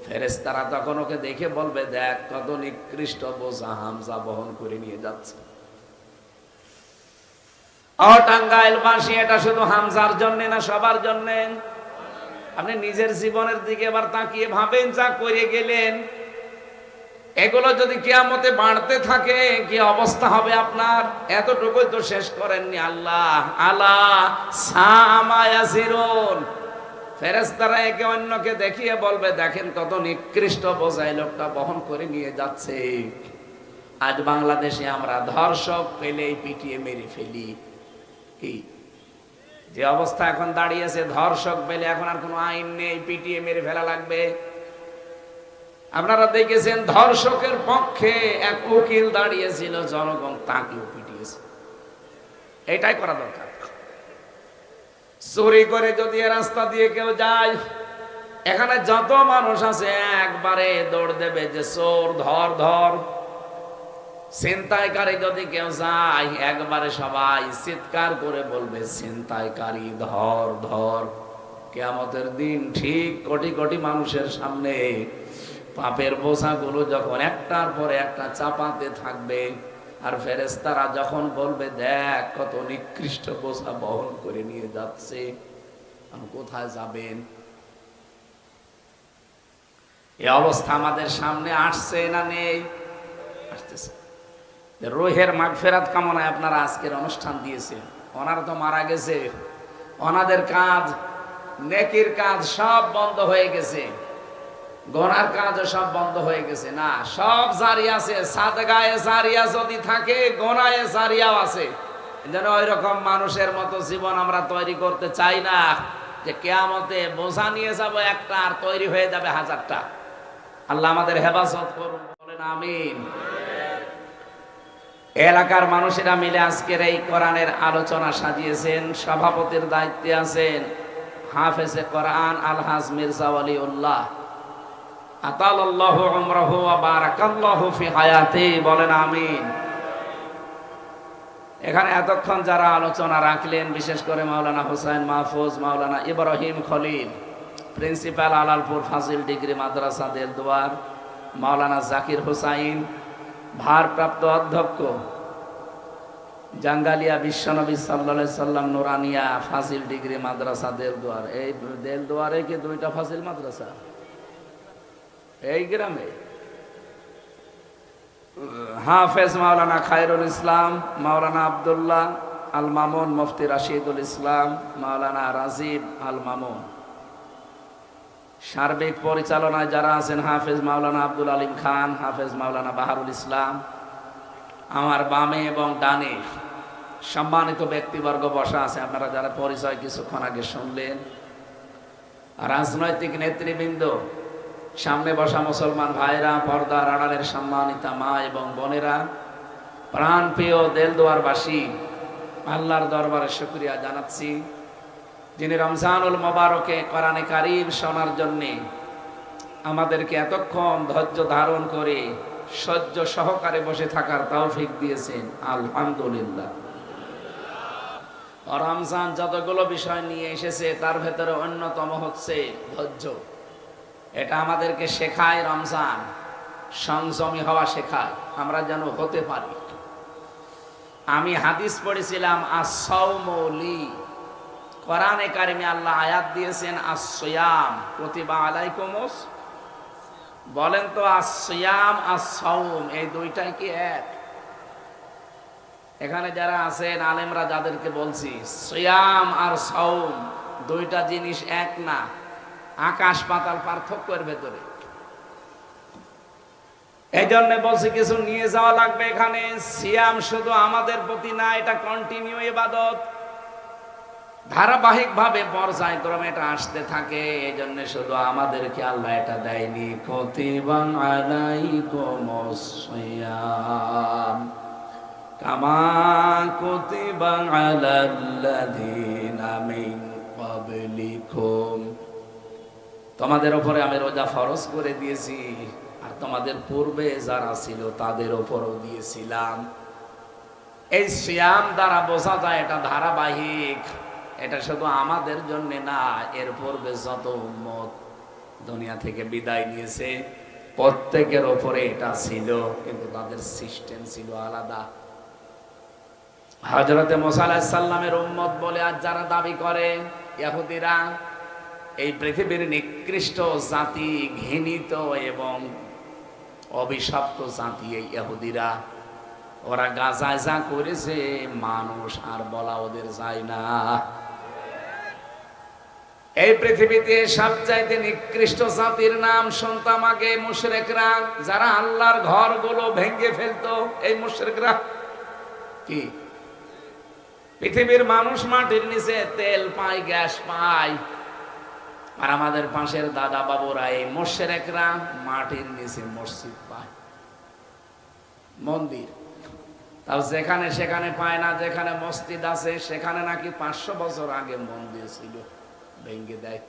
ফেরেশতারা তখন ওকে দেখে বলবে, দেখ কত নিকৃষ্ট বোঝা হামজা বহন করে নিয়ে যাচ্ছে। ও টাঙ্গাইলবাসী, এটা শুধু হামজার জন্য না, সবার জন্য। আপনি নিজের জীবনের দিকে এবার তাকিয়ে ভাবেন, যা করে গেলেন এগুলো যদি কিয়ামতে বাড়তে থাকে কি অবস্থা হবে আপনার? এতটুকুই তো শেষ করেননি আল্লাহ। আলা সামা ইয়াসিরুন, ফেরেশতারা একে অন্যকে দেখিয়ে বলবে, দেখেন কত নিকৃষ্ট বোঝা এই লোকটা বহন করে নিয়ে যাচ্ছে। আজ বাংলাদেশে আমরা ধর্ষক পেলেই পিটিয়ে মেরে ফেলি। কি যে অবস্থা এখন দাঁড়িয়েছে, ধর্ষক পেলে এখন আর কোনো আইন নেই, পিটিয়ে মেরে ফেলা লাগবে। আপনারা দেখেছেন ধর্ষকের পক্ষে এক উকিল দাঁড়িয়েছিল, জনগণ তাকেও পিটিয়েছে। এটাই করা দরকার। চুরি করে যদি রাস্তা দিয়ে কেউ যায়, এখানে যত মানুষ আছে একবারে দৌড় দেবে যে চোর ধর ধর। ছিনতাইকারী যদি কেউ যায়, একবারে সবাই চিৎকার করে বলবে ছিনতাইকারী ধর ধর। কিয়ামতের দিন ঠিক কোটি কোটি মানুষের সামনে পাপের বোঝাগুলো যখন একটার পরে একটা চাপাতে থাকবে, আর ফেরেশতারা যখন বলবে, দেখ কত নিকৃষ্ট বোঝা বহন করে নিয়ে যাচ্ছে, কোথায় যাবেন? এই অবস্থা আমাদের সামনে আসছে না নেই? আসতেছে। রুহের মাগফিরাত কামনায় আপনারা আজকের অনুষ্ঠান দিয়েছেন। ওনারা তো মারা গেছে, ওনাদের কাজ, নেকির কাজ সব বন্ধ হয়ে গেছে, গোনার কাজও সব বন্ধ হয়ে গেছে। না, সব জারি আছে। সাদগায়ে জারিয়া যদি থাকে, গোনায়ে জারিয়াও আছে। যেন ওই রকম মানুষের মতো জীবন আমরা তৈরি করতে চাই না যে কিয়ামতে বোঝা নিয়ে যাব একটা আর তৈরি হয়ে যাবে 1000টা। আল্লাহ আমাদের হেফাজত করুন, বলেন আমিন। এলাকার মানুষেরা মিলে আজকের এই কোরআনের আলোচনা সাজিয়েছেন। সভাপতির দায়িত্বে আছেন হাফেজে কোরআন আলহাজ মির্জা ওয়ালিউল্লাহ, আতালাল্লাহু উমরাহু ওয়া বারাকাল্লাহু ফি হায়াতি, বলেন আমিন। এখানে এতক্ষণ যারা আলোচনা রাখলেন, বিশেষ করে মাওলানা হুসাইন মাহফুজ, মাওলানা ইব্রাহিম খলিল, প্রিন্সিপাল আলালপুর ফাজিল ডিগ্রি মাদ্রাসা দেলদুয়ার, মাওলানা জাকির হুসাইন, ভারপ্রাপ্ত অধ্যক্ষ জাঙ্গালিয়া বিশ্বনবী সাল্লাল্লাহু আলাইহি সাল্লাম নুরানিয়া ফাজিল ডিগ্রি মাদ্রাসা দেলদুয়ার। এই দেলদুয়ারে কি 2টা ফাজিল মাদ্রাসা এই গ্রামে? হাফেজ মাওলানা খায়রুল ইসলাম, মাওলানা আব্দুল্লাহ আল মামুন, মুফতি রাশিদুল ইসলাম, মাওলানা রাজীব আল মামুন। সার্বিক পরিচালনায় যারা আছেন, হাফেজ মাওলানা আব্দুল আলিম খান, হাফেজ মাওলানা বাহারুল ইসলাম, আমার বামে এবং ডানে সম্মানিত ব্যক্তিবর্গ বসা আছে, আপনারা যারা পরিচয় কিছুক্ষণ আগে শুনলেন, রাজনৈতিক নেতৃবৃন্দ, সামনে বসা মুসলমান ভাইরা, পর্দার আড়ালের সম্মানিতা মা এবং বোনেরা, প্রাণপ্রিয় দেলদুয়ারবাসী, আল্লাহর দরবারে শুকরিয়া জানাচ্ছি যিনি রমজানুল মোবারকে কোরআনে কারীম শোনার জন্যে আমাদেরকে এতক্ষণ ধৈর্য ধারণ করে সহ্য সহকারে বসে থাকার তৌফিক দিয়েছেন। আলহামদুলিল্লাহ। রমজান যতগুলো বিষয় নিয়ে এসেছে তার ভেতরে অন্যতম হচ্ছে ধৈর্য। এটা আমাদেরকে শেখায়, রমজান সংযমী হওয়া শেখায়, আমরা যেন হতে পারি। আমি হাদিস পড়েছিলাম as-sawmu li, কোরআনে কারিমে আল্লাহ আয়াত দিয়েছেন as-siyam কুতিবা আলাইকুমুস, বলেন তো as-siyam as-sawm এই দুইটাই কি এক? এখানে যারা আছেন আলেমরা যাদেরকে বলছি, সিয়াম আর সাওম দুইটা জিনিস এক না, আকাশ পাতাল পার্থক্যের ভেতরে। এই জন্য বলছি কিছু নিয়ে যাওয়া লাগবে এখানে। সিয়াম শুধু আমাদের প্রতি না, এটা কন্টিনিউ ইবাদত, ধারাবাহিক ভাবে পর্যায়ক্রমে এটা আসতে থাকে। এই জন্য শুধু আমাদেরকে আল্লাহ এটা দেয়নি, কুতিবা আলাইকুমুস সিয়াম কামা কুতিবা আলাল্লাযীনা মিন ক্বাবলিকুম, তোমাদের উপরে আমি রোজা ফরজ করে দিয়েছি আর তোমাদের পূর্বে যারা ছিল তাদের উপরও দিয়েছিলাম। এই সিয়াম দ্বারা বোঝা যায় এটা ধারাবাহিক, এটা শুধু আমাদের জন্য না, এর পূর্বে যত উম্মত দুনিয়া থেকে বিদায় নিয়েছে প্রত্যেকের উপরে এটা ছিল, কিন্তু তাদের সিস্টেম ছিল আলাদা। হযরতে মুসা আলাইহিস সালামের উম্মত বলে আজ যারা দাবি করে ইহুদিরা, এই পৃথিবীর নিকৃষ্ট জাতি, ঘৃণিত এবং অভিশপ্ত জাতি এই ইহুদিরা। ওরা গাজায় যা করেছে মানুষ আর বলা ওদের যায় না। এই পৃথিবীতে সবচাইতে নিকৃষ্ট জাতির নাম শুনতাম আগে মুশরিকরা, যারা আল্লাহর ঘরগুলো ভেঙে ফেলতো। এই মুশরিকরা কি, পৃথিবীর মানুষ মাটির নিচে তেল পায়, গ্যাস পায়, আর আমাদের পাশের দাদা বাবুরা এই মুশরিকরা মাটির নিচে মসজিদ পায়, মন্দির। তাও যেখানে সেখানে পায় না, যেখানে মসজিদ আছে সেখানে নাকি 500 বছর আগে মন্দির ছিল, ভেঙে দেয়।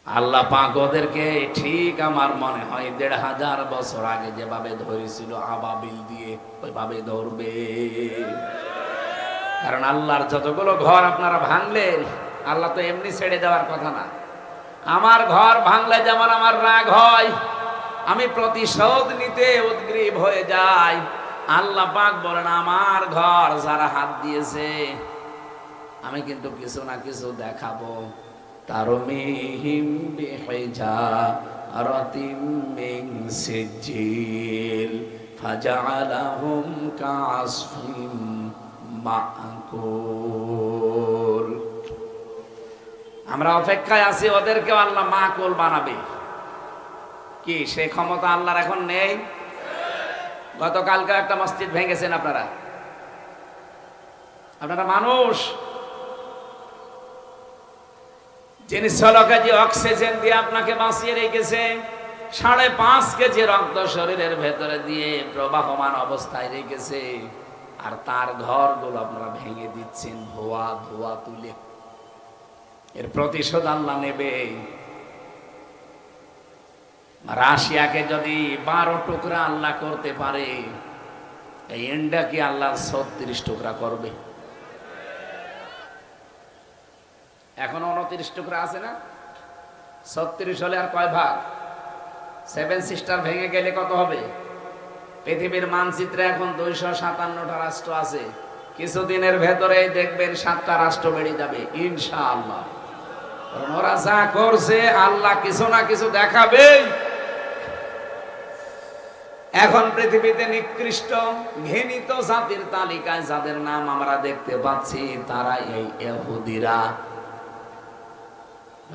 আল্লাহ পাক ওদেরকে ঠিক আমার মনে হয় 1500 বছর আগে যেভাবে ধরেছিল আবাবিল দিয়ে, ওইভাবে ধরবে। কারণ আল্লাহর যতগুলো ঘর আপনারা ভাঙলেন, আল্লাহ তো এমনি ছেড়ে দেওয়ার কথা না। আমার ঘর ভাঙলে যেমন আমার রাগ হয়, আমি প্রতিশোধ নিতে উদ্গ্রীব হয়ে যাই, আল্লাহ পাক বলেন আমার ঘর যারা হাত দিয়েছে আমি কিন্তু কিছু না কিছু দেখাবো। তারমিহিম বিহিজারাতিম মিন সিজিল ফাজআলাহুম কাসফিম মাকুল। আমরা অপেক্ষায় আছি, ওদেরকেও আল্লাহ মাকুল বানাবে। কি সেই ক্ষমতা আল্লাহর এখন নেই? গতকালকে একটা মসজিদ ভেঙেছেন আপনারা, মানুষ, যিনি 16 কেজি অক্সিজেন দিয়ে আপনাকে বাঁচিয়ে রেখেছে, 5.5 কেজি রক্ত শরীরের ভেতরে দিয়ে প্রবাহমান অবস্থায় রেখেছে, আর তার ঘরগুলো আপনারা ভেঙে দিচ্ছেন ধোয়া ধোয়া তুলে। এর প্রতিশোধ আল্লাহ নেবে। রাশিয়াকে যদি 12 টুকরা আল্লাহ করতে পারে, এই ইন্ডিয়াকে আল্লাহ 36 টুকরা করবে। এখন 29 টুকরা আছে না, 36 হলে আর কয় ভাগ? 7 সিস্টার ভেঙে গেলে কত হবে? পৃথিবীর মানচিত্রে এখন 257টা রাষ্ট্র আছে, কিছুদিনের ভেতরে দেখবেন 7টা রাষ্ট্র বেড়ে যাবে ইনশাআল্লাহ। কারণ ওরা যা করছে আল্লাহ কিছু না কিছু দেখাবে। এখন পৃথিবীতে নিকৃষ্ট ঘৃণিত জাতির তালিকায় যাদের নাম আমরা দেখতে পাচ্ছি তারা এই ইহুদিরা।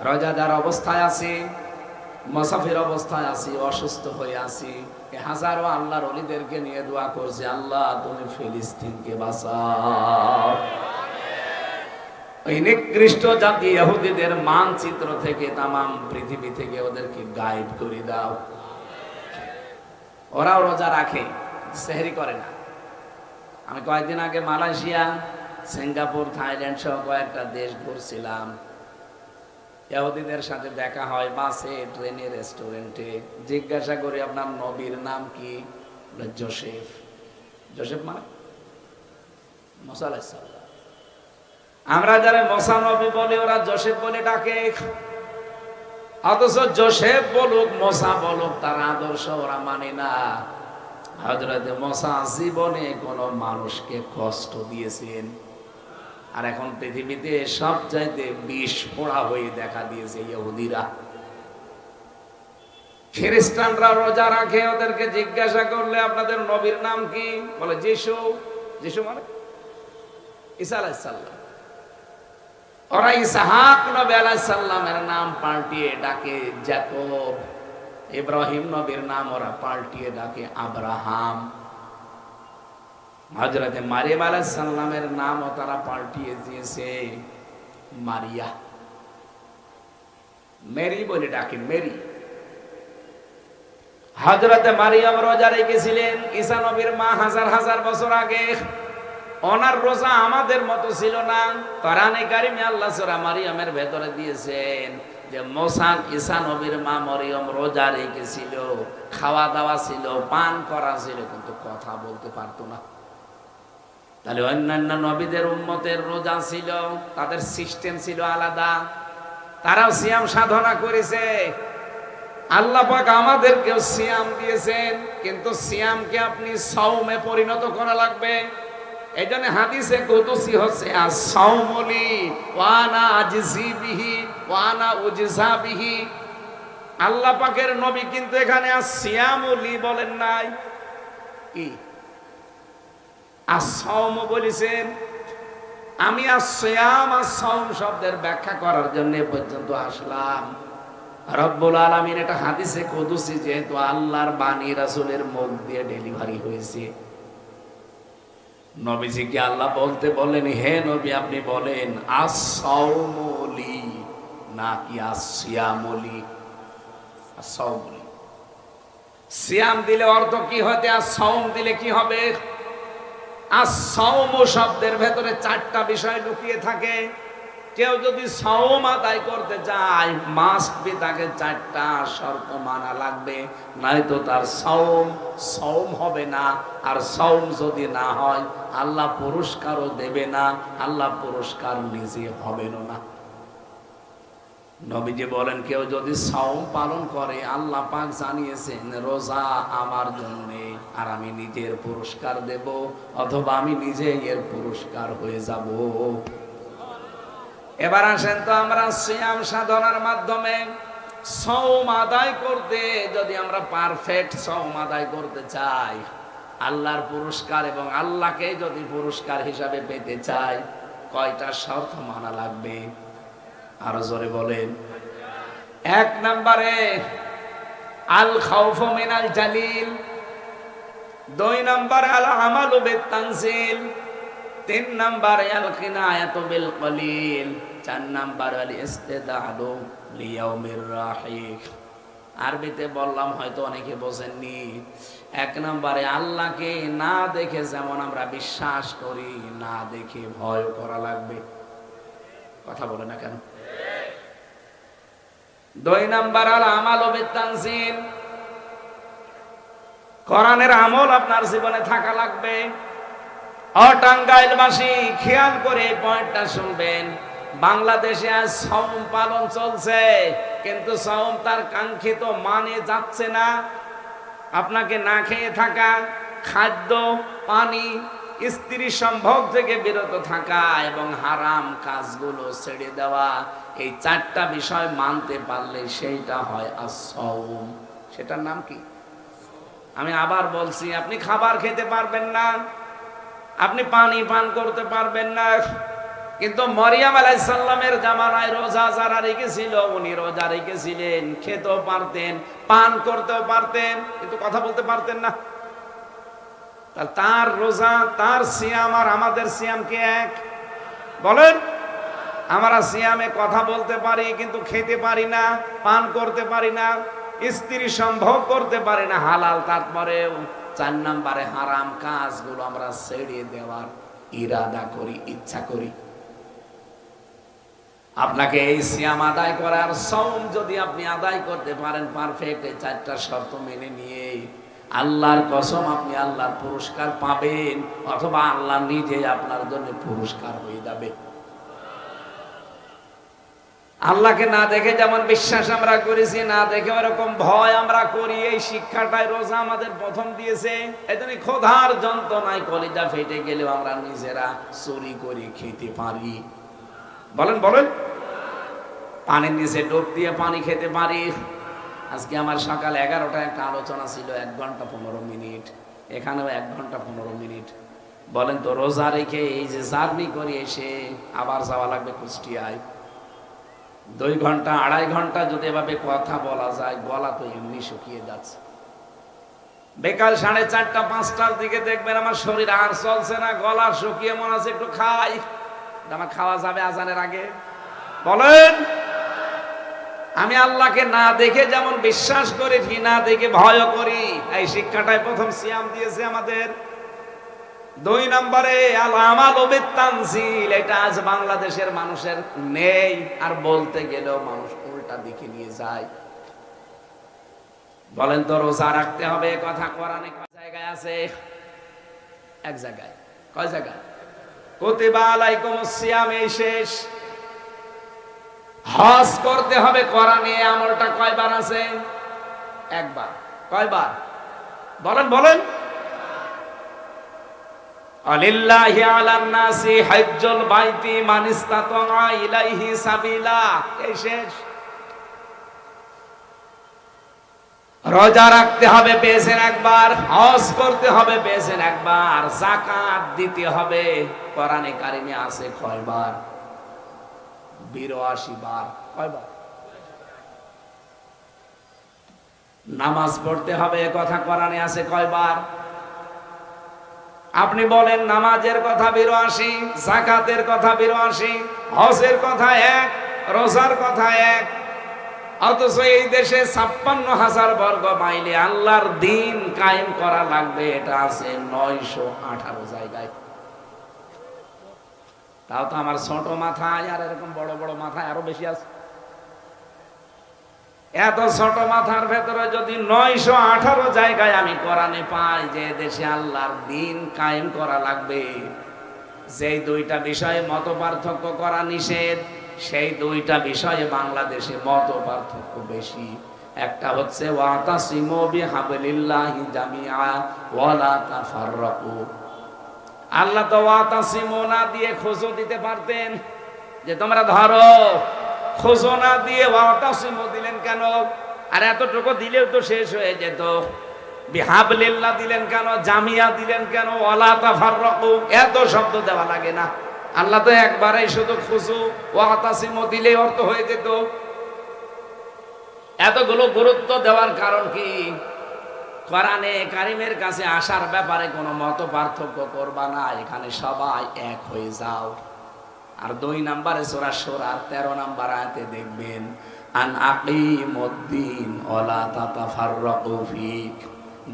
রোজাদার অবস্থায় আছি, মুসাফির অবস্থায় আছি, অসুস্থ হয়ে আছি, হাজারো আল্লাহর ওলিদেরকে নিয়ে দোয়া করছি, আল্লাহ তুমি ফিলিস্তিনকে বাঁচাও। ওই নিকৃষ্ট জাতি ইহুদিদের মানচিত্র থেকে, তামাম পৃথিবী থেকে ওদেরকে গায়েব করে দাও। ওরাও রোজা রাখে, সেহরি করে না। আমি কয়েকদিন আগে মালয়েশিয়া, সিঙ্গাপুর, থাইল্যান্ড সহ কয়েকটা দেশ ঘুরছিলাম। ইহুদিদের সাথে দেখা হয় বাসে, ট্রেনে, রেস্টুরেন্টে। জিজ্ঞাসা করি আপনার নবীর নাম কি? জোসেফ। জোসেফ মানে মুসা আলাইহিস সালাম। আমরা যারা মুসা নবী বলি, ওরা জোসেফ বলে ডাকে। অথচ জোসেফ বলুক, মুসা বলুক, তার আদর্শ ওরা মানে না। হযরত মুসা জীবনে কোন মানুষকে কষ্ট দিয়েছেন, আর এখন পৃথিবীতে সব চাইতে বিষ পোড়া হয়ে দেখা দিয়েছে ইহুদিরা। খ্রিস্টানরা রোজা রাখে, ওদেরকে জিজ্ঞাসা করলে আপনাদের নবীর নাম কি? বলে যিশু। যিশু মানে ঈসা আলাইহিস সালাম। ওরা ইসহাক নবী আলাইহিস সালামের নাম পাল্টিয়ে ডাকে যাকব। ইব্রাহিম নবীর নাম ওরা পাল্টিয়ে ডাকে আব্রাহাম। হযরত মারিয়াম আলাইহিস সালামের নামও তারা পাল্টিয়ে দিয়েছে মারিয়া। মেরি বলে ডাকে, মেরি। হযরত মারিয়াম রোজা রেখেছিলেন ঈসা নবীর মা হাজার হাজার বছর আগে। ওনার রোজা আমাদের মতো ছিল না। কোরআনে কারিমে আল্লাহ সূরা মারিয়ামের ভেতরে দিয়েছেন যে ঈসা নবীর মা মরিয়ম রোজা রেখেছিল, খাওয়া দাওয়া ছিল, পান করা ছিল, কিন্তু কথা বলতে পারতো না। তাহলে অন্যান্য নবীদের উম্মতের রোজা ছিল, তাদের সিস্টেম ছিল আলাদা, তারাও সিয়াম সাধনা করেছে। আল্লাহ পাক আমাদেরকেও সিয়াম দিয়েছেন, কিন্তু সিয়ামকে আপনি সাওমে পরিণত করা লাগবে। এই জন্য হাদিসে কুদসি হচ্ছে as-সাওমু লি ওয়া আনা আজজি বিহি ওয়া আনা উজজা বিহি। আল্লাহ পাকের নবী কিন্তু এখানে as-সিয়ামু লি বলেন নাই, কি as-সাওমু বলেছেন। আমি as-সিয়াম as-সাওম শব্দের ব্যাখ্যা করার জন্য পর্যন্ত আসলাম। রব্বুল আলামিন এটা হাদিসে কুদসি, যেহেতু আল্লাহর বাণী রাসূলের মুখ দিয়ে ডেলিভারি হয়েছে, নবীজিকে আল্লাহ বলতে বলেন, হে নবী আপনি বলেন as-সাওমু লি, নাকি as-সিয়ামু লি? as-সাওমু লি। সিয়াম দিলে অর্থ কি হতে, আর সাওম দিলে কি হবে? as-সাওমু শব্দের ভেতরে চারটা বিষয় লুকিয়ে থাকে। কেউ যদি সাওম আদায় করতে চায়, মাস্ট বি, তাকে চারটা শর্ত মানা লাগবে, নয়তো তার সাওম হবে না। আর সাওম যদি না হয়, আল্লাহ পুরস্কারও দেবে না, আল্লাহ পুরস্কার নিজে হবেন না। নবীজি বলেন, কেউ যদি সাওম পালন করে, আল্লাহ পাক জানিয়েছেন রোজা আমার জন্য, আর আমি নিজের পুরস্কার দেব, অথবা আমি নিজে এর পুরস্কার হয়ে যাব। এবার আসেন তো, আমরা সিয়াম সাধনার মাধ্যমে সাওম আদায় করতে, যদি আমরা পারফেক্ট সাওম আদায় করতে চাই, আল্লাহর পুরস্কার এবং আল্লাহকে যদি পুরস্কার হিসাবে পেতে চাই, কয়টা শর্ত মানা লাগবে? আরো জোরে বলেন। এক নম্বরে আল খাউফু মিনাল জালিল, 2 নম্বর আল আমালু বিত-তানজিল, 3 নম্বর আল কিনায়াতু বিল কলিল, 4 নম্বর আল ইস্তিদাদু লিয়াউমির রাহিক। আরবিতে বললাম, হয়তো অনেকে বোঝেননি। 1 নম্বরে আল্লাহকে না দেখে যেমন আমরা বিশ্বাস করি, না দেখে ভয় করা লাগবে। কথা বলে না কেন? 2 নম্বর আল আমালু বিত-তানজিল, কোরআনের আমল আপনার জীবনে থাকা লাগবে। টাঙ্গাইলবাসী খেয়াল করে এই পয়েন্টটা শুনবেন। বাংলাদেশে আজ সাওম পালন চলছে, কিন্তু সাওম তার কাঙ্ক্ষিত মানে যাচ্ছে না। আপনাকে না খেয়ে থাকা, খাদ্য, পানি, স্ত্রী সম্ভোগ থেকে বিরত থাকা এবং হারাম কাজগুলো ছেড়ে দেওয়া, এই 4টা বিষয় মানতে পারলে সেইটা হয় as-সাওম। সেটার নাম কি? আমি আবার বলছি, আপনি খাবার খেতে পারবেন না, আপনি পানি পান করতে পারবেন না, কিন্তু মরিয়ম আলাইহিস সালামের জামানায় রোজা যারা রেখেছিল উনি রোজা রেখেছিলেন, খেতেও পারতেন, পান করতেও পারতেন, কিন্তু কথা বলতে পারতেন না। তার রোজা, তার সিয়াম আর আমাদের সিয়াম কি এক? বলেন। আমরা সিয়ামে কথা বলতে পারি কিন্তু খেতে পারি না, পান করতে পারি না, স্ত্রী সম্ভোগ করতে পারি না হালাল, তারপরেও 4 নম্বরে হারাম কাজগুলো আমরা ছেড়ে দেওয়ার ইরাদা করি, ইচ্ছা করি। আপনাকে এই সিয়াম আদায় করার সওম যদি আপনি আদায় করতে পারেন পারফেক্ট, এই 4টা শর্ত মেনে নিয়ে, আল্লাহর কসম আপনি আল্লাহর পুরস্কার পাবেন, অথবা আল্লাহ নিজে আপনার জন্য পুরস্কার হয়ে যাবে। আল্লাহকে না দেখে যেমন বিশ্বাস আমরা করেছি, না দেখে ওরকম ভয় আমরা করি। এই শিক্ষাটাই রোজা আমাদের প্রথম দিয়েছে। এই জন্য ক্ষুধার যন্ত্রণায় কলিজা ফেটে গেলেও আমরা নিজেরা চুরি করে খেতে পারি। বলেন বলেন। পানির নিচে ডুব দিয়ে পানি খেতে পারি। আজকে আমার সকাল 11টায় একটা আলোচনা ছিল, 1 ঘন্টা 15 মিনিট, এখানেও 1 ঘন্টা 15 মিনিট। বলেন তো রোজা রেখে এই যে জার্নি করে এসে আবার যাওয়া লাগবে কুষ্টিয়ায়, 2 ঘন্টা 2.5 ঘন্টা যদি এভাবে কথা বলা যায়, গলা তো এমনি শুকিয়ে যাচ্ছে। বিকাল 4:30 5টার দিকে দেখবেন আমার শরীর আর চলছে না, গলা শুকিয়ে মনে আছে একটু খাই। আমার খাওয়া যাবে আজানের আগে? বলেন। আমি আল্লাহকে না দেখে যেমন বিশ্বাস করি, না দেখে ভয় করি। এই শিক্ষাটাই প্রথম সিয়াম দিয়েছে আমাদের। 2 নম্বরে আল আমাল বিত তানজিল, এটা আজ বাংলাদেশের মানুষের নেই, আর বলতে গেলেও মানুষ উল্টা দিকে নিয়ে যায়। বলেন তো রোজা রাখতে হবে কথা কোরআনে কয় জায়গায় আছে? 1 জায়গায়। কয় জায়গায়? কুতিবা আলাইকুমুস সিয়াম, এই শেষ। হজ করতে হবে কোরআনে, আমলটা কয়বার আছে? 1 বার। কয়বার? বলেন বলেন। আলিল্লাহি আলান নাসি হাজ্জুল বাইতি মান ইসতাতা ইলাইহি সাবিলা, এই শেষ। রোজা রাখতে হবে পেয়েছেন 1 বার, হজ করতে হবে পেয়েছেন 1 বার, যাকাত দিতে হবে কোরআনে কারিমে আছে কয়বার? 82 বার। কয়বার? নামাজ পড়তে হবে কথা কোরআনে আছে কয়বার? আপনি বলেন নামাজের কথা 82, যাকাতের কথা 82, হজের কথা 1, রোজার কথা 1। অথচ এই দেশে 56,000 বর্গ মাইলে আল্লাহর দিন কায়েম করা লাগবে, এটা আছে 918 জায়গায়। তাও তো আমার ছোট মাথায়, আর এরকম বড় বড় মাথায় আরো বেশি আছে। এত ছোট মাথার ভেতরে যদি 918 জায়গায় আমি কোরআনে পাই যে দেশে আল্লাহর দিন কায়েম করা লাগবে, যেই 2টা বিষয়ে মত পার্থক্য করা নিষেধ, সেই 2টা বিষয়ে বাংলাদেশে মত পার্থক্য বেশি। একটা হচ্ছে ওয়াতাসিমু বিহাবলিল্লাহি জামিআ ওয়ালা তাফাররাকু। আল্লাহ তো ওয়াতাসিমু না দিয়ে খুঁজো দিতে পারতেন, যে তোমরা ধরো। খুঁজো না দিয়ে ওয়াতাসিমু দিলেন কেন? আর এতটুকু দিলেও তো শেষ হয়ে যেত। বিহাবলিল্লাহ দিলেন কেন? জামিয়া দিলেন কেন? ওয়ালা তাফাররাকু, এত শব্দ দেওয়া লাগে না। আল্লাহ তো একবারেই শুধু খুঁজো ওয়াতাসিমু দিলেই অর্থ হয়ে যেত। এতগুলো গুরুত্ব দেওয়ার কারণ কি? কোরআনে কারিমের কাছে আসার ব্যাপারে কোনো মত পার্থক্য করবা না, এখানে সবাই এক হয়ে যাও। আর 2 নম্বরে সূরা শুরার 13 নম্বর আয়াতে দেখবেন আন আকিমুদ্দিন ওয়ালা তাতাফাররাকু ফিক,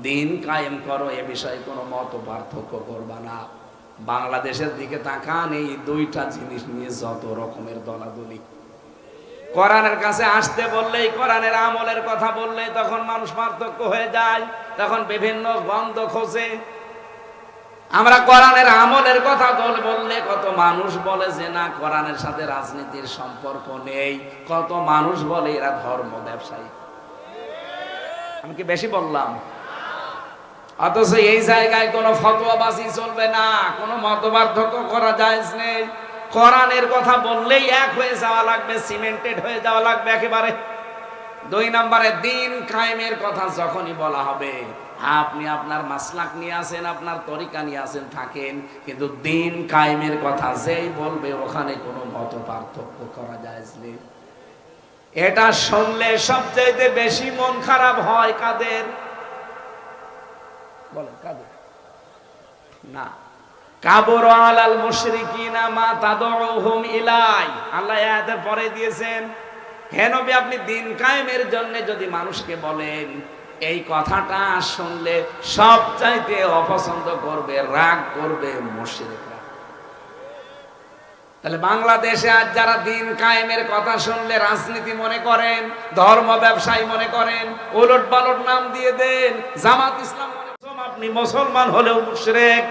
দিন কায়েম করো, এ বিষয়ে কোনো মত পার্থক্য করবা না। বাংলাদেশের দিকে তাকান, এই 2টা জিনিস নিয়ে যত রকমের দলাদলি। কোরআনের কাছে আসতে বললেই, কোরআনের আমলের কথা বললেই তখন মানুষ পার্থক্য হয়ে যায়, তখন বিভিন্ন গন্ধ খোঁজে। আমরা কোরআনের আমলের কথা বললে কত মানুষ বলে যে না, কোরআনের সাথে রাজনীতির সম্পর্ক নেই। কত মানুষ বলে এরা ধর্ম ব্যবসায়ী। আমি কি বেশি বললাম? অথচ এই জায়গায় কোনো ফতোয়াবাজি চলবে না, কোনো মতপার্থক্য করা জায়েজ নেই। কোরআনের কথা বললেই এক হয়ে যাওয়া লাগবে, সিমেন্টেড হয়ে যাওয়া লাগবে একেবারে। 2 নম্বরে দিন কায়েমের কথা যখনই বলা হবে, আপনি আপনার মাসলাক নিয়ে আসেন, আপনার তরিকা নিয়ে আসেন, থাকেন, কিন্তু দিন কায়েমের কথা যেই বলবে ওখানে কোনো মত পার্থক্য করা যায় না। এটা শুনলে সবচেয়ে বেশি মন খারাপ হয় কাদের? বলেন কাদের? না, কাবুর আলাল মুশরিকিনা মা তাদউহুম ইলাই। আল্লাহ আয়াতের পরে দিয়েছেন, হে নবী আপনি দিন কায়েমের জন্য যদি মানুষকে বলেন, এই কথাটা শুনলে সবচাইতে অপছন্দ করবে, রাগ করবে মুশরিকরা। তাহলে বাংলাদেশে আজ যারা দিন কায়েমের কথা শুনলে রাজনীতি মনে করেন, ধর্ম ব্যবসায়ী মনে করেন, ওলট পালট নাম দিয়ে দেন, জামাত ইসলাম, আপনি মুসলমান হলেও মুশরিক।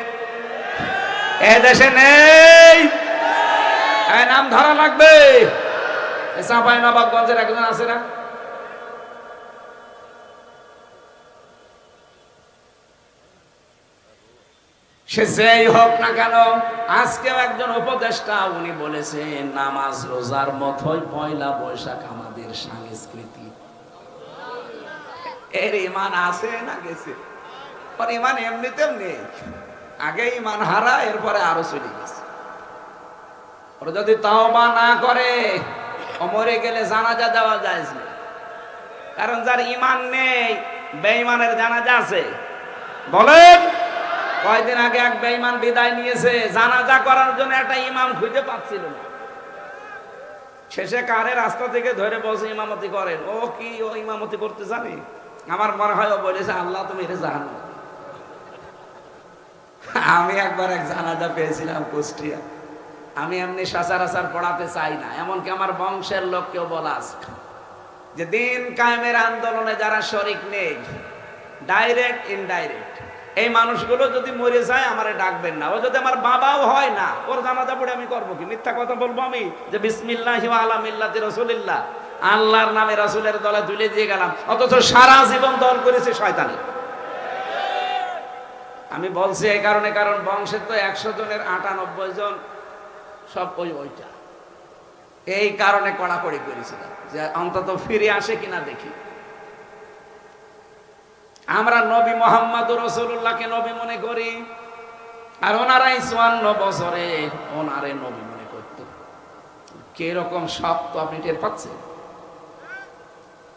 এ দেশে নেই, নাম ধরা লাগবে। চাঁপাইনবাবগঞ্জের একজন আছে না, সে যেই হোক না কেন, আজকেও একজন উপদেষ্টা উনি বলেছেন নামাজ রোজার মতোই পয়লা বৈশাখ আমাদের সংস্কৃতি। এর ইমান আছে না গেছে? ওর ইমান এমনিতেও নেই, আগে ইমান হারা, এরপরে আরো চলে গেছে। ওরা যদি তওবা না করে মরে গেলে জানাজা দেওয়া যায় না, কারণ যার ইমান নেই বেঈমানের জানাজা আছে। বলেন, কয়দিন আগে এক বেঈমান বিদায় নিয়েছে, জানাজা করার জন্য একটা ইমাম খুঁজে পাচ্ছিল না, শেষে কারে রাস্তা থেকে ধরে বসে ইমামতি করেন। ও কি ও ইমামতি করতে জানে? আমার মনে হয় ও বলেছে আল্লাহ তুমি এটা জানো। আমি একবার এক জানাজা পেয়েছিলাম কুষ্টিয়া। আমি এমনি সচরাচর পড়াতে চাই না, এমনকি আমার বংশের লোককেও বলা আছে যে দিন কায়েমের আন্দোলনে যারা শরিক নেই, ডাইরেক্ট ইনডাইরেক্ট, এই মানুষগুলো যদি মরে যায় আমারে ডাকবেন না। ও যদি আমার বাবাও হয় না, ওর জানাজা পড়ে আমি করবো কি? মিথ্যা কথা বলবো আমি যে বিসমিল্লাহি ওয়া আলা মিল্লাতি রাসূলিল্লাহ, আল্লাহর নামে রাসূলের দলে তুলে দিয়ে গেলাম, অথচ সারা জীবন দল করেছে শয়তানি। আমি বলছি এই কারণে, কারণ বংশের তো 100 জনের 98 জন সব ওইটা। এই কারণে কড়াকড়ি করেছিলাম যে অন্তত ফিরে আসে কিনা দেখি। আমরা নবী মুহাম্মদুর রাসূলুল্লাহকে নবী মনে করি, আর ওনারাই 54 বছরে ওনারে নবী মনে করত। কি রকম শক্ত আপনি টের পাচ্ছেন?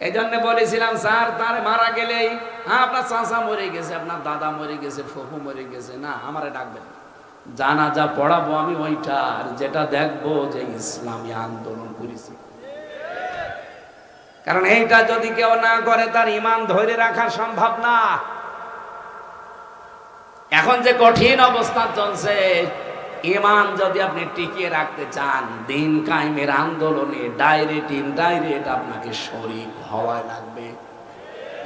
এই জন্য বলেছিলাম স্যার, তার মারা গেলেই আপনার চাচা মরে গেছে, আপনার দাদা মরে গেছে, ফুফু মরে গেছে, না আমারে ডাকবেন না। জানাজা পড়াবো আমি ওইটা, আর যেটা দেখবো যে ইসলামী আন্দোলন করেছে। কারণ এইটা যদি কেউ না করে তার ঈমান ধরে রাখা সম্ভব না। এখন যে কঠিন অবস্থা চলছে, ঈমান যদি আপনি টিকিয়ে রাখতে চান, দিন কায়েমের আন্দোলনে ডাইরেক্ট ইনডাইরেক্ট আপনাকে শরীক হওয়া লাগবে।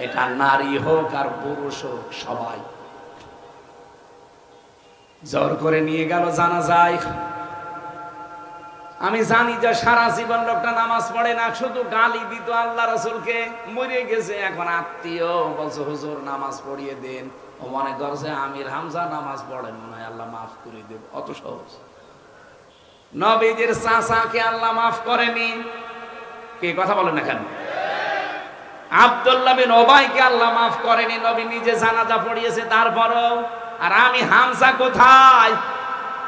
এটা নারী হোক আর পুরুষ হোক, সবাই। জোর করে নিয়ে গেল জানাজায়। আমি জানি যে সারা জীবন লোকটা নামাজ পড়ে না, শুধু গালি দিত আল্লাহ রাসূলকে, মরে গেছে। এখন আত্মীয় বলছে হুজুর নামাজ পড়িয়ে দেন, ও মনে করছে আমির হামজা নামাজ পড়েন না, আল্লাহ মাফ করে দেব। অত সহজ। নবীজির চাচাকে আল্লাহ মাফ করেনি, কি কথা বলেন না কেন? আব্দুল্লাহ বিন উবাইকে আল্লাহ মাফ করেনি, নবী নিজে জানাজা পড়িয়েছে তারপরও। আর আমি হামজা কোথায়?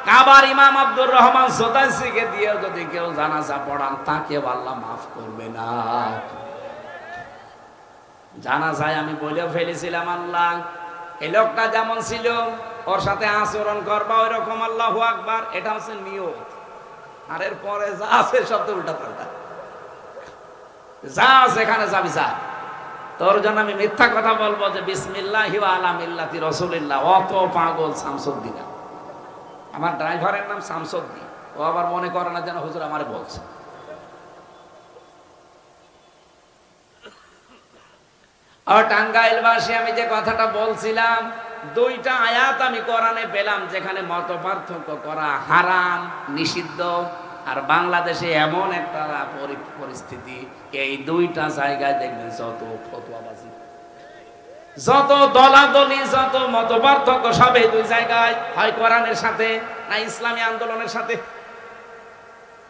কাবার ইমাম আব্দুর রহমান সোতাইসিকে দিয়ে যদি কেউ জানাজা পড়ান, তাকে আল্লাহ মাফ করবে না। জানাজায় আমি বলে ফেলেছিলাম, আল্লাহ এই লোকটা যেমন ছিল ওর সাথে আচরণ করবা ওই রকম, আল্লাহু আকবার। এটা হচ্ছে নিয়ত। আর এর পরে যা আছে সব তো উল্টা পাল্টা, যা সেখানে যাবি যা। তোর জন্য আমি মিথ্যা কথা বলবো যে বিসমিল্লাহি ওয়া আলা মিল্লাতি রাসূলিল্লাহ। অত পাগল শামসুদ্দিন, আমার ড্রাইভারের নাম শামসুদ্দিন, ও আবার মনে করে না যেন হুজুর আমারে বলছে। আর টাঙ্গাইলবাসী, আমি যে কথাটা বলছিলাম, দুইটা আয়াত আমি কোরআনে পেলাম যেখানে মত পার্থক্য করা হারাম, নিষিদ্ধ। আর বাংলাদেশে এমন একটা পরিস্থিতি, এই দুইটা জায়গায় দেখবেন যত ফতোয়াবাজি, যত দলাদলি, যত মত পার্থক্য, সব এই দুই জায়গায়, হয় কোরআনের সাথে না ইসলামী আন্দোলনের সাথে।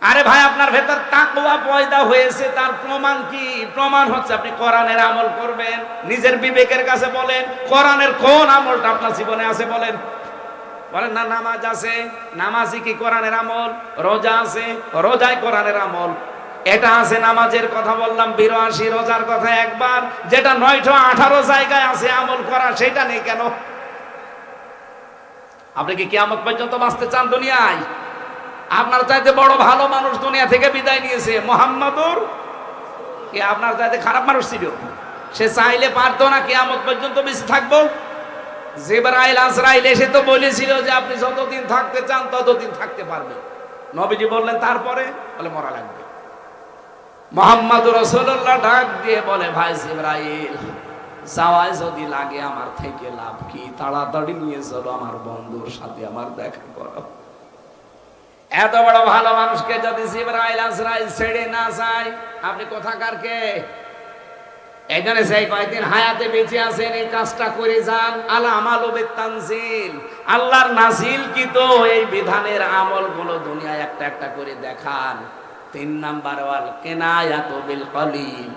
আরে ভাই, আপনার ভেতর তাকওয়া পয়দা হয়েছে, তার প্রমাণ কি? প্রমাণ হচ্ছে আপনি কোরআনের আমল করবেন। নিজের বিবেকের কাছে বলেন, কোরআনের কোন আমলটা আপনার জীবনে আছে বলেন। বলেন না, নামাজ আছে, নামাজই কি কোরআনের আমল? রোজা আছে, রোজাই কোরআনের আমল। এটা আছে, নামাজের কথা বললাম 82, রোজার কথা একবার। যেটা 918 জায়গায় আছে আমল করা, সেটা নেই কেন? আপনি কি কিয়ামত পর্যন্ত বাঁচতে চান দুনিয়ায়? আপনার চাইতে বড় ভালো মানুষ দুনিয়া থেকে বিদায় নিয়েছে, মুহাম্মাদুর। কি আপনার চাইতে খারাপ মানুষ ছিল? সে চাইলে পারতো না কিয়ামত পর্যন্ত বেঁচে থাকবো? জিবরাইল আজরাইল এসে তো বলেছিল যে আপনি যতদিন থাকতে চান ততদিন থাকতে পারবেন। নবীজি বললেন তারপরে? বলে মরা লাগবে। মুহাম্মাদুর রাসূলুল্লাহ ডাক দিয়ে বলে, ভাই জিবরাইল, যাওয়ায় যদি লাগে আমার থেকে লাভ কি? তাড়াতাড়ি নিয়ে চলো আমার বন্ধুর সাথে আমার দেখা করো। এত বড় ভালো মানুষকে যদি জিবরাইল আজরাইল ছেড়ে না যায়, আপনি কোথাকার কে? এই জন্য সেই কয়েকদিন হায়াতে বেঁচে আছেন, এই কাজটা করে যান। আলা আমালু বিতানজিল, আল্লাহর নাজিল কি তো এই বিধানের আমলগুলো দুনিয়ায় একটা একটা করে দেখান। 3 নাম্বার ওয়াল কিনায়াতু বিল কলিল,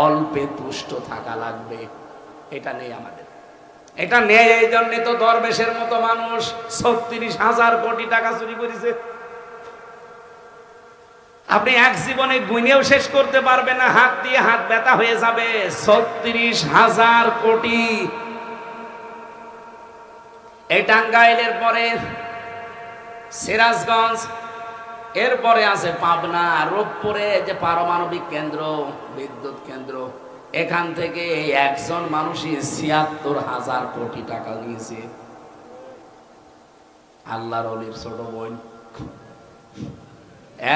অল্পে তুষ্ট থাকা লাগবে। এটা নেই আমাদের, এটা নেই। এই জন্য তো দরবেশের মতো মানুষ 36,000 কোটি টাকা চুরি করেছে। আপনি এক জীবনে গুনেও শেষ করতে পারবেন না, হাত দিয়ে হাত ব্যথা হয়ে যাবে। 36,000 কোটি। এই টাঙ্গাইলের পরে সিরাজগঞ্জ, এরপরে আছে পাবনা, রূপপুরে যে পারমাণবিক কেন্দ্র, বিদ্যুৎ কেন্দ্র, এখান থেকে একজন মানুষই 76,000 কোটি টাকা নিয়েছে। আল্লাহর ওলির ছোট বোন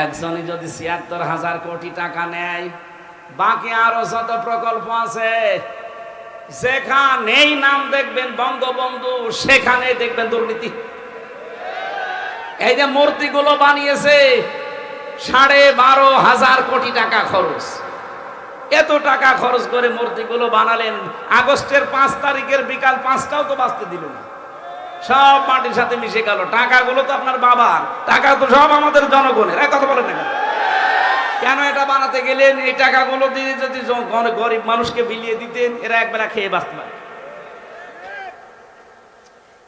একজনই যদি 76,000 কোটি টাকা নেয়, বাকি আরো যত প্রকল্প আছে, যেখানেই নাম দেখবেন বঙ্গবন্ধু, সেখানে দেখবেন দুর্নীতি। এই যে মূর্তিগুলো বানিয়েছে, 12,500 কোটি টাকা খরচ। এত টাকা খরচ করে মূর্তিগুলো বানালেন, আগস্টের 5 তারিখের বিকাল 5টাও তো বাঁচতে দিল না, সব মাটির সাথে মিশে গেল। টাকাগুলো তো আপনার বাবার টাকা, তো সব আমাদের জনগণের। এক কথা বলেন না কেন এটা বানাতে গেলেন? এই টাকাগুলো দিয়ে যদি গরিব মানুষকে বিলিয়ে দিতেন, এরা একবেলা খেয়ে বাঁচতে পারে।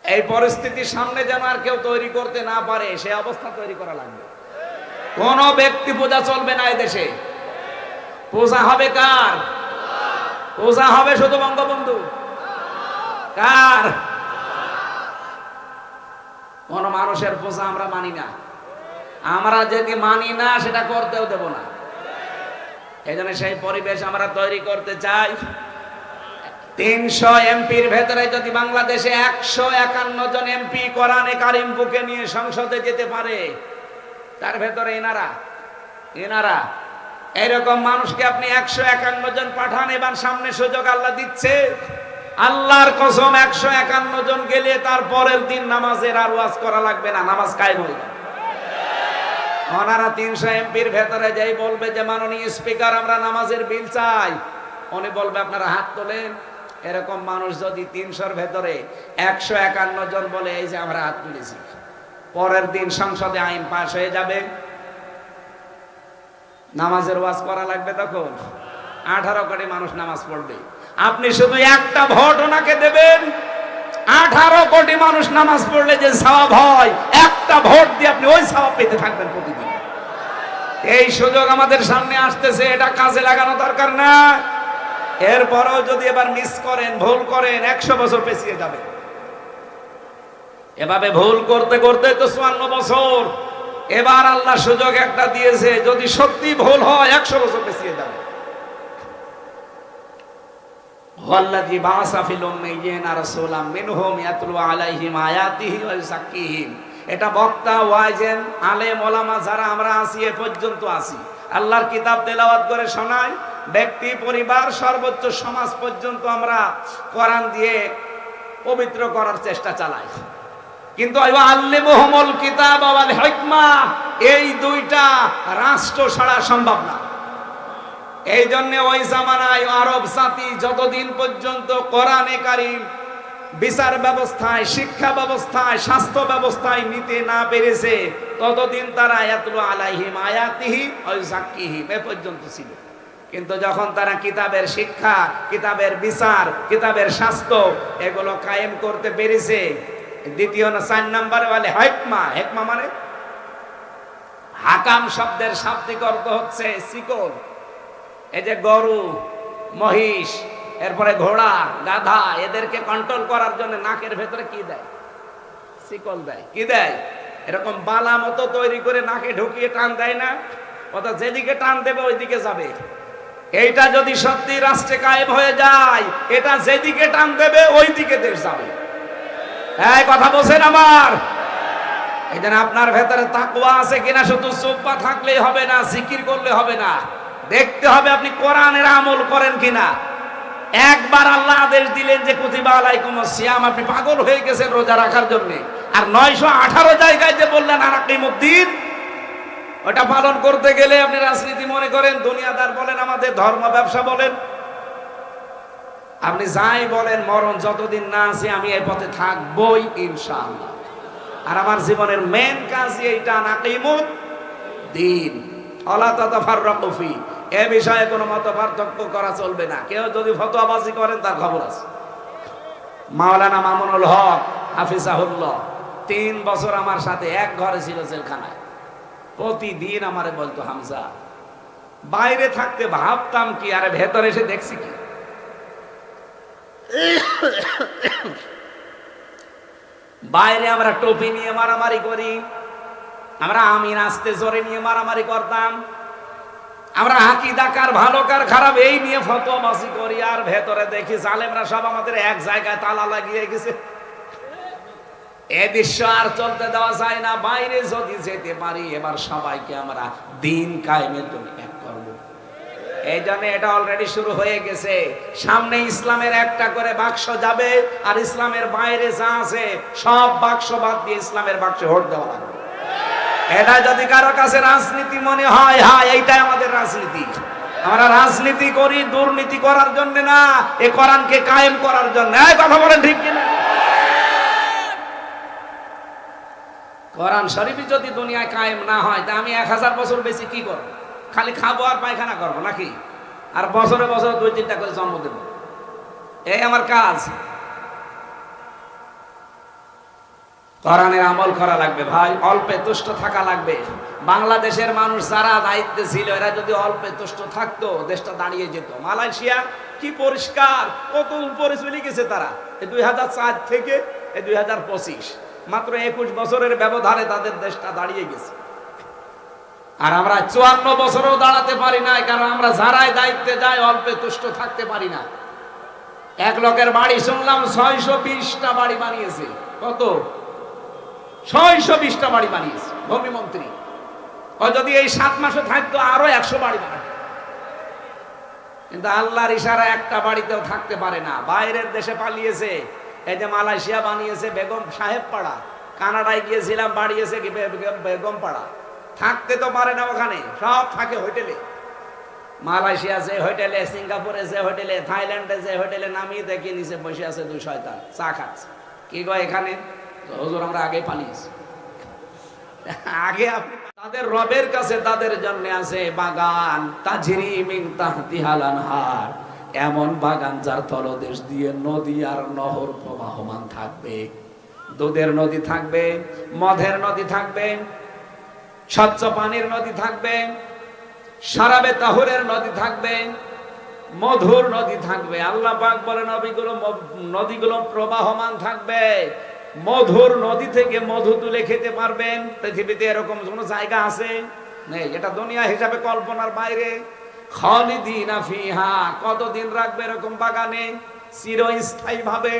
এই পরিস্থিতির সামনে যেন আর কেউ তৈরি করতে না পারে, সে অবস্থা তৈরি করা লাগবে। কোন ব্যক্তি পূজা চলবে না এদেশে। পূজা হবে কার? পূজা হবে শুধু বঙ্গবন্ধু। কার? কোন মানুষের পূজা আমরা মানি না। আমরা যদি মানি না, সেটা করতেও দেব না। এই জন্য সেই পরিবেশ আমরা তৈরি করতে চাই। 300 এমপির ভেতরে যদি বাংলাদেশে 151 জন এমপি কোরআনে কারিম বুকে নিয়ে সংসদে যেতে পারে, তার ভেতরে এনারা এরকম মানুষকে আপনি 151 জন পাঠান। এবার সামনে সুযোগ আল্লাহ দিচ্ছে। আল্লাহর কসম, 151 জন গেলে তার পরের দিন নামাজের আর ওয়াজ করা লাগবে না, নামাজ কায়েম হয়ে যাবে। ওনারা 300 এমপির ভেতরে যাই বলবে যে মাননীয় স্পিকার, আমরা নামাজের বিল চাই, উনি বলবে আপনারা হাত তোলেন। এরকম মানুষ যদি 300-র ভেতরে 151 জন বলে এই যে আমরা হাত তুলেছি, পরের দিন সংসদে আইন পাশ হয়ে যাবে, নামাজের ওয়াজ করা লাগবে। তখন 18 কোটি মানুষ নামাজ পড়বে। আপনি শুধু একটা ভোট ওনাকে দেবেন, 18 কোটি মানুষ নামাজ পড়লে যে সওয়াব হয়, একটা ভোট দিয়ে আপনি ওই সওয়াব পেতে থাকবেন প্রতিদিন। এই সুযোগ আমাদের সামনে আসতেছে, এটা কাজে লাগানো দরকার না। এরপরেও যদি এবার মিস করেন, ভুল করেন, 100 বছর পেছিয়ে যাবে। এভাবে ভুল করতে করতে তো 54 বছর। এবার আল্লাহ সুযোগ একটা দিয়েছে, যদি সত্যি ভুল হয় 100 বছর পেছিয়ে যাবে। ওয়াল্লাযী বাআসা ফিল উম্মিয়্যিনা রাসূলাম মিনহুম ইয়াতলু আলাইহিম আয়াতিহি ওয়া ইউযাক্কিহিম। এটা বক্তা, ওয়াইজেন, আলেম, ওলামা যারা আমরা আছি, এ পর্যন্ত আছি, আল্লাহর কিতাব তেলাওয়াত করে শোনাই। ব্যক্তি, পরিবার, সর্বোচ্চ সমাজ পর্যন্ত আমরা কোরআন দিয়ে পবিত্র করার চেষ্টা চালাই। কিন্তু আল্লিমুহুমুল কিতাব ওয়াল হিকমা, এই দুইটা রাষ্ট্র ছাড়া সম্ভব না। এই জন্য ওই জামানায় আরব জাতি যতদিন পর্যন্ত কোরআনে কারীম বিচার ব্যবস্থায়, শিক্ষা ব্যবস্থায়, স্বাস্থ্য ব্যবস্থায় নিতে না পেরেছে, ততদিন তারা ইয়াতলু আলাইহিম আয়াতিহি ওয়া ইউযাক্কিহিম এ পর্যন্ত ছিল। কিন্তু যখন তারা কিতাবের শিক্ষা, কিতাবের বিচার, কিতাবের স্বাস্থ্য এগুলো কায়েম করতে পেরেছে, দ্বিতীয় না 4 নম্বরে বলে হিকমা। হিকমা মানে হাকাম শব্দের শাব্দিক অর্থ হচ্ছে শিকল। এই যে গরু, মহিষ, এরপরে ঘোড়া, গাধা, এদেরকে কন্ট্রোল করার জন্য নাকের ভেতরে কি দেয়? শিকল দেয়। কি দেয়? এরকম বালা মতো তৈরি করে নাকে ঢুকিয়ে টান দেয় না? অর্থাৎ যেদিকে টান দেবে ওইদিকে যাবে। এইটা যদি সত্যি রাষ্ট্রে কায়েম হয়ে যায়, এটা যেদিকে টান দেবে ওই দিকে দেশ যাবে। এই কথা বলছেন আমার? এই জন্য আপনার ভেতরে তাকওয়া আছে কিনা শুধু চুপ্পা থাকলেই হবে না, জিকির করলে হবে না, দেখতে হবে আপনি কোরআনের আমল করেন কিনা। একবার আল্লাহ আদেশ দিলেন যে কুতিবা আলাইকুমুস সিয়াম, আপনি পাগল হয়ে গেছেন রোজা রাখার জন্য, আর 918 জায়গায় যে বললেন আনাকিমুদ্দিন, ওটা পালন করতে গেলে আপনি রাজনীতি মনে করেন, দুনিয়াদার বলেন, আমাদের ধর্ম ব্যবসা বলেন, আপনি যাই বলেন, মরণ যতদিন না আছে আমি এই পথে থাকবই ইনশাআল্লাহ। আর আমার জীবনের মেন কাজ এইটা, আনাকিমুদ্দিন ওয়ালা তাতাফাররাকু ফি। এ বিষয়ে কোনো মত পার্থক্য করা চলবে না। কেউ যদি ফতোয়াবাজি করেন তার খবর আছে। মাওলানা মামুনুল হক হাফিজাহুল্লাহ 3 বছর আমার সাথে এক ঘরে ছিল জেলখানায়। প্রতিদিন আমারে বলতো, হামজা বাইরে থাকতে ভাবতাম কি, আরে ভেতরে এসে দেখছি কি। বাইরে আমরা টুপি নিয়ে মারামারি করি, আমরা আমিন আস্তে জোরে নিয়ে মারামারি করতাম, আমরা আকীদা কার ভালো কার খারাপ এই নিয়ে ফতোয়াবাজি করি, আর ভেতরে দেখি জালেমরা সব আমাদের এক জায়গায় তালা লাগিয়ে গেছে। এ দৃশ্য আর চলতে দেওয়া যায় না। বাইরে যদি যেতে পারি, এবার সবাইকে আমরা দিন কায়েমের জন্য এক করব। এই জন্য এটা অলরেডি শুরু হয়ে গেছে। সামনে ইসলামের একটা করে বাক্স যাবে, আর ইসলামের বাইরে যা আছে সব বাক্স বাদ দিয়ে ইসলামের বাক্সে ভোট দেওয়া লাগবে। এটা যদি কারো কাছে রাজনীতি মনে হয়, হ্যাঁ এইটাই আমাদের রাজনীতি। আমরা রাজনীতি করি দুর্নীতি করার জন্য না, এ কোরআনকে কায়েম করার জন্য। এই কথা বলেন ঠিক কিনা? কোরআন শরীফই যদি দুনিয়ায় কায়েম না হয়, তা আমি 1000 বছর বেশি কি করব? খালি খাবো আর পায়খানা করবো নাকি? আর বছরে বছরে 2-3টা করে জন্ম দেব, এই আমার কাজ। কোরআনের আমল করা লাগবে ভাই, অল্পে তুষ্ট থাকা লাগবে। বাংলাদেশের মানুষ যারা দায়িত্বে ছিল, এরা যদি অল্পে তুষ্ট থাকতো, দেশটা দাঁড়িয়ে যেত। মালয়েশিয়া কি পরিষ্কার, কত উপরে চলে গেছে তারা। এই 2004 থেকে এই 2025, মাত্র 21 বছরের ব্যবধানে তাদের দেশটা দাঁড়িয়ে গেছে। আর আমরা 54 বছরেও দাঁড়াতে পারি না, কারণ আমরা যারাই দায়িত্বে যাই অল্পে তুষ্ট থাকতে পারি না। এক লোকের বাড়ি শুনলাম 620টা বাড়ি বানিয়েছে। কত? 620টা বাড়ি বানিয়েছে ভূমি মন্ত্রী। ও যদি এই 7 মাসে থাকতো আরো 100 বাড়ি বানাতো। কিন্তু আল্লাহর ইশারা একটা বাড়িতেও থাকতে পারে না, বাইরের দেশে পালিয়েছে। এই যে মালয়েশিয়া বানিয়েছে বেগম সাহেব পাড়া, কানাডায় গিয়েছিলাম বাড়িয়েছে কি বেগম পাড়া। থাকতে তো পারে না ওখানে, সব থাকে হোটেলে। মালয়েশিয়া যে হোটেলে, সিঙ্গাপুরে যে হোটেলে, থাইল্যান্ডে যে হোটেলে, নামিয়ে দেখি নিচে বসে আছে 2 শয়তান চা খাচ্ছে। কি গো এখানে? হুজুর আমরা আগে পালিয়েছি। আগে আপনি তাদের রবের কাছে তাদের জন্য আছে বাগান, তাজরি মিন তাহতিহাল আনহার, এমন বাগান যার তলদেশ দিয়ে নদী আর নহর প্রবাহমান থাকবে। দুধের নদী থাকবে, মধের নদী থাকবে, স্বচ্ছ পানির নদী থাকবে, শরাবে তাহুরের নদী থাকবে, মধুর নদী থাকবে। আল্লাহ পাক বলে নদীগুলো প্রবাহমান থাকবে। মধুর নদী থেকে মধু তুলে খেতে পারবেন। পৃথিবীতে এরকম কোনো জায়গা আছে? নেই। এটা দুনিয়া হিসাবে কল্পনার বাইরে। খালিদিনা ফিহা, কতদিন রাখবে এরকম বাগানে? চিরস্থায়ী ভাবে।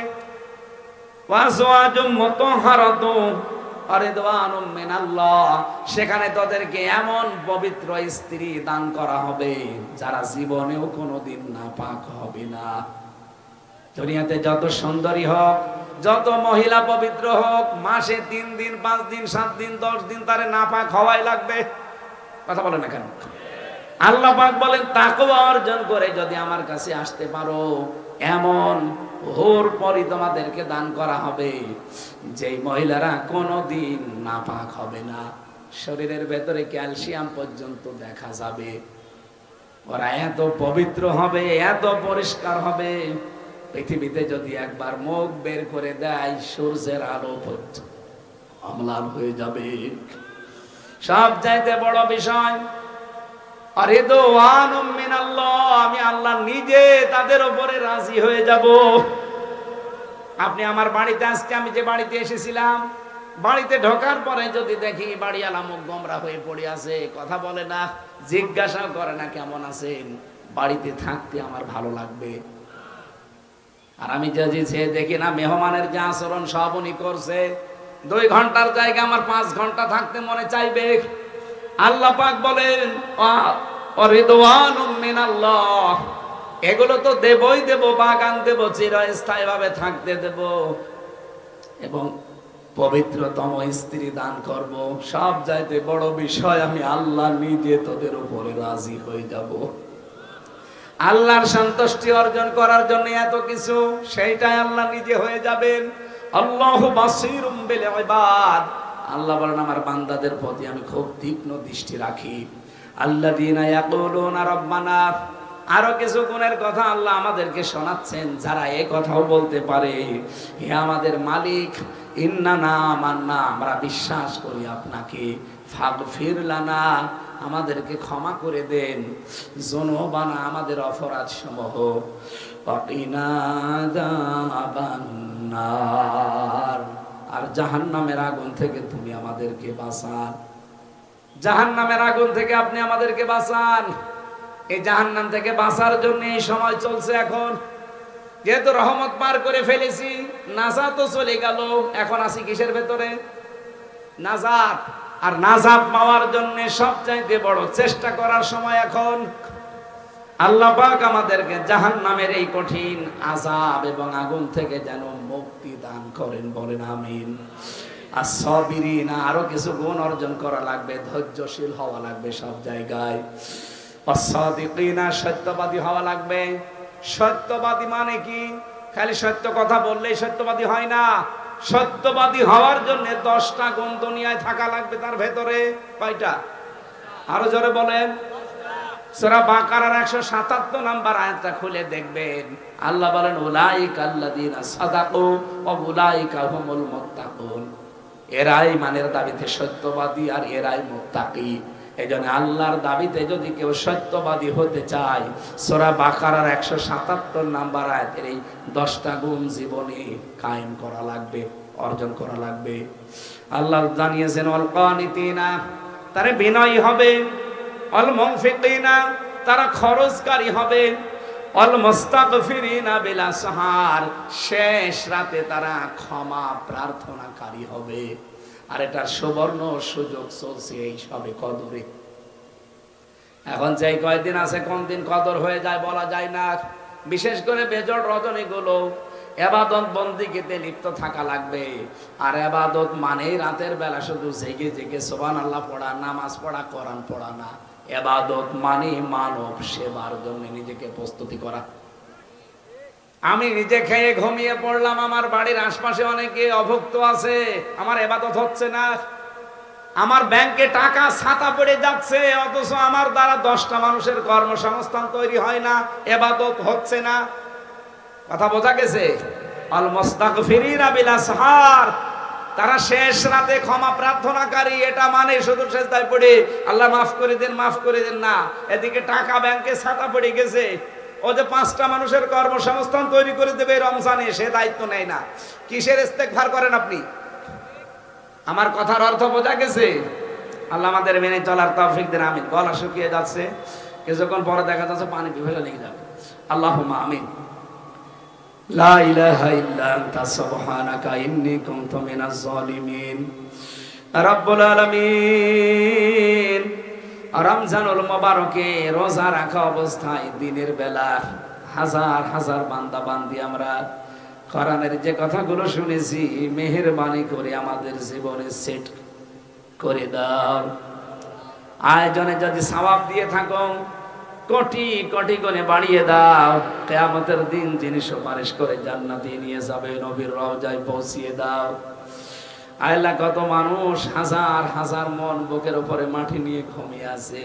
ওয়াজওয়াজুম মুতাহহারাতুন আরিদওয়ানুম মিনাল্লাহ, সেখানে তাদেরকে এমন পবিত্র স্ত্রী দান করা হবে যারা জীবনেও কোনোদিন নাপাক হবে না। দুনিয়াতে যত সুন্দরী হোক, যত মহিলা পবিত্র হোক, মাসে 3 দিন 5 দিন 7 দিন 10 দিন তারে নাপাক হওয়াই লাগবে। কথা বলেন না কেন? আল্লাহ পাক বলেন তাকওয়া অর্জন করে যদি আমার কাছে আসতে পারো, এমন ওর পরই তোমাদেরকে দান করা হবে। যেই মহিলারা কোনোদিন নাপাক হবে না, শরীরের ভেতরে ক্যালসিয়াম পর্যন্ত দেখা যাবে, ওরা এত পবিত্র হবে, এত পরিষ্কার হবে, পৃথিবীতে যদি একবার মুখ বের করে দেয় সূর্যের আলো পর্যন্ত অম্লান হয়ে যাবে। সব চাইতে বড় বিষয়, রিদওয়ানুম মিনাল্লাহ, আমি আল্লাহ নিজে তাদের উপরে রাজি হয়ে যাব। আপনি আমার বাড়িতে, আজকে আমি যে বাড়িতে এসেছিলাম, বাড়িতে ঢোকার পরে যদি দেখি বাড়িওয়ালা মুখ গোমরা হয়ে পড়ে আছে, কথা বলে না, জিজ্ঞাসা করে না কেমন আছেন, বাড়িতে থাকতে আমার ভালো লাগবে। আর আমি যদি সে দেখি না মেহমানের যে আচরণ সব উনি করছে, 2 ঘন্টার জায়গায় আমার 5 ঘন্টা থাকতে মনে চাইবে। আল্লাহ পাক বলেন রিদওয়ানুম মিনাল্লাহ, এগুলো তো দেবই দেব, বাগান দেব, চিরস্থায়ী ভাবে থাকতে দেব, এবং পবিত্রতম স্ত্রী দান করব। সব চাইতে বড় বিষয়, আমি আল্লাহ নিজে তোদের উপরে রাজি হয়ে যাব। আল্লাহর সন্তুষ্টি অর্জন করার জন্য এত কিছু, সেইটাই আল্লাহ নিজে হয়ে যাবেন। আল্লাহু বাসীরুম বিল ইবাদ, আল্লাহ বলেন আমার বান্দাদের প্রতি আমি খুব তীক্ষ্ণ দৃষ্টি রাখি। আল্লাযীনা ইয়াকুলুনা রাব্বানা, আরো কিছু গুণের কথা আল্লাহ আমাদেরকে শোনাচ্ছেন, যারা এই কথাও বলতে পারে, হে আমাদের মালিক, ইন্নানা আমান্না, আমরা বিশ্বাস করি আপনাকে, ফাগফির লানা, আমাদেরকে ক্ষমা করে দেন, যুনুবানা, আমাদের অপরাধ সমূহ, ওয়াকিনা আযাবান নার, আর জাহান্নামের আগুন থেকে তুমি আমাদেরকে বাঁচান। জাহান্নামের আগুন থেকে আপনি আমাদেরকে বাঁচান। এই জাহান্নাম থেকে বাঁচার জন্য এই সময় চলছে এখন। যেহেতু রহমত পার করে ফেলেছি, নাজাত তো চলে গেল, এখন আছি কিসের ভেতরে? নাজাত। আর নাজাত পাওয়ার জন্য সবচাইতে বড় চেষ্টা করার সময় এখন। আল্লাহ পাক আমাদেরকে জাহান্নামের এই কঠিন আযাব এবং আগুন থেকে যেন মুক্তি দান করেন, বলেন আমিন। as-সাবিরিনা, আরো কিছু গুণ অর্জন করা লাগবে, ধৈর্যশীল হওয়া লাগবে সব জায়গায়। as-সাদিকিনা, সত্যবাদী হওয়া লাগবে। সত্যবাদী মানে কি? খালি সত্য কথা বললেই সত্যবাদী হয় না। সত্যবাদী হওয়ার জন্য 10টা গুণ দুনিয়ায় থাকা লাগবে তার ভেতরে। কয়টা? আরো জোরে বলেন। সূরা বাকারার 177 নম্বর আয়াতটা খুলে দেখবেন, আল্লাহ বলেন উলাইকা আল্লাযীনা সাদাকু ওয়া উলাইকা হুমুল মুত্তাকুন, এরাই ইমানের দাবিতে সত্যবাদী আর এরাই মুত্তাকি। এজন্য আল্লাহর দাবিতে যদি কেউ সত্যবাদী হতে চায়, সূরা বাকারার 177 নম্বর আয়াতের এই 10টা গুণ জীবনে কায়েম করা লাগবে, অর্জন করা লাগবে। আল্লাহ জানিয়েছেন ওয়াল কানিতিনা, তারা বিনয়ী হবে, অল মুনফিকিনা, তারা খরচকারী হবে, অল মুস্তাগফিরিনা বিল আসহার, শেষ রাতে তারা ক্ষমা প্রার্থনাকারী হবে। আর এটার সুবর্ণ সুযোগ চলছে এই সবে কদরে। এখন যেই কয়দিন আছে, কোন দিন কদর হয়ে যায় বলা যায় না। বিশেষ করে বেজোড় রজনীগুলো ইবাদত বন্দেগীতে লিপ্ত থাকা লাগবে। আর ইবাদত মানেই রাতের বেলা শুধু জেগে জেগে সুবহানাল্লাহ পড়া, নামাজ পড়া, কোরআন পড়া না। ইবাদত মানে মানব সেবার জন্য নিজেকে প্রস্তুতি করা। আমি নিজে খেয়ে ঘুমিয়ে পড়লাম, আমার বাড়ির আশপাশে অনেকে অভুক্ত আছে, আমার ইবাদত হচ্ছে না। আমার ব্যাংকে টাকা ছাতা পড়ে যাচ্ছে, অথচ আমার দ্বারা 10টা মানুষের কর্মসংস্থান তৈরি হয় না, ইবাদত হচ্ছে না। কথা বোঝা গেছে? আল মুস্তাগফিরিনা বিল আসহার, তারা শেষ রাতে ক্ষমা প্রার্থনাকারী। এটা মানে শুধু সেজদায় পড়ে আল্লাহ মাফ করে দেন, মাফ করে দেন না। এদিকে টাকা ব্যাংকে ছাতা পড়ে গেছে, ও যে 5টা মানুষের কর্মসংস্থান তৈরি করে দেবে রমজানে, সে দায়িত্ব নেয় না। কিসের ইস্তেগফার করেন আপনি? আমার কথার অর্থ বোঝা গেছে? আল্লাহ আমাদের মেনে চলার তৌফিক দেন, আমিন। গলা শুকিয়ে যাচ্ছে, কিছুক্ষণ পরে দেখা যাচ্ছে পানি পিপাসা লেগে যাবে। আল্লাহুম্মা আমিন। লা ইলাহা ইল্লা আনতা সুবহানাকা ইন্নী কুনতু মিনাজ জালিমিন। রব্বুল আলামিন, রমজানুল মুবারকে রোজা রাখা অবস্থায় দিনের বেলা হাজার হাজার বান্দা বান্দি আমরা কোরআনের যে কথাগুলো শুনেছি, মেহেরবানি করে আমাদের জীবনে সেট করে দাও। আয়োজনে যদি সওয়াব দিয়ে থাকো, কোটি কোটি করে বাড়িয়ে দাও। কিয়ামতের দিন যিনি সুপারিশ করে জান্নাতে নিয়ে যাবে নবীর রওজায় পৌঁছিয়ে দাও। আল্লাহ, কত মানুষ হাজার হাজার মন বুকের উপরে মাটি নিয়ে ঘুমিয়ে আছে,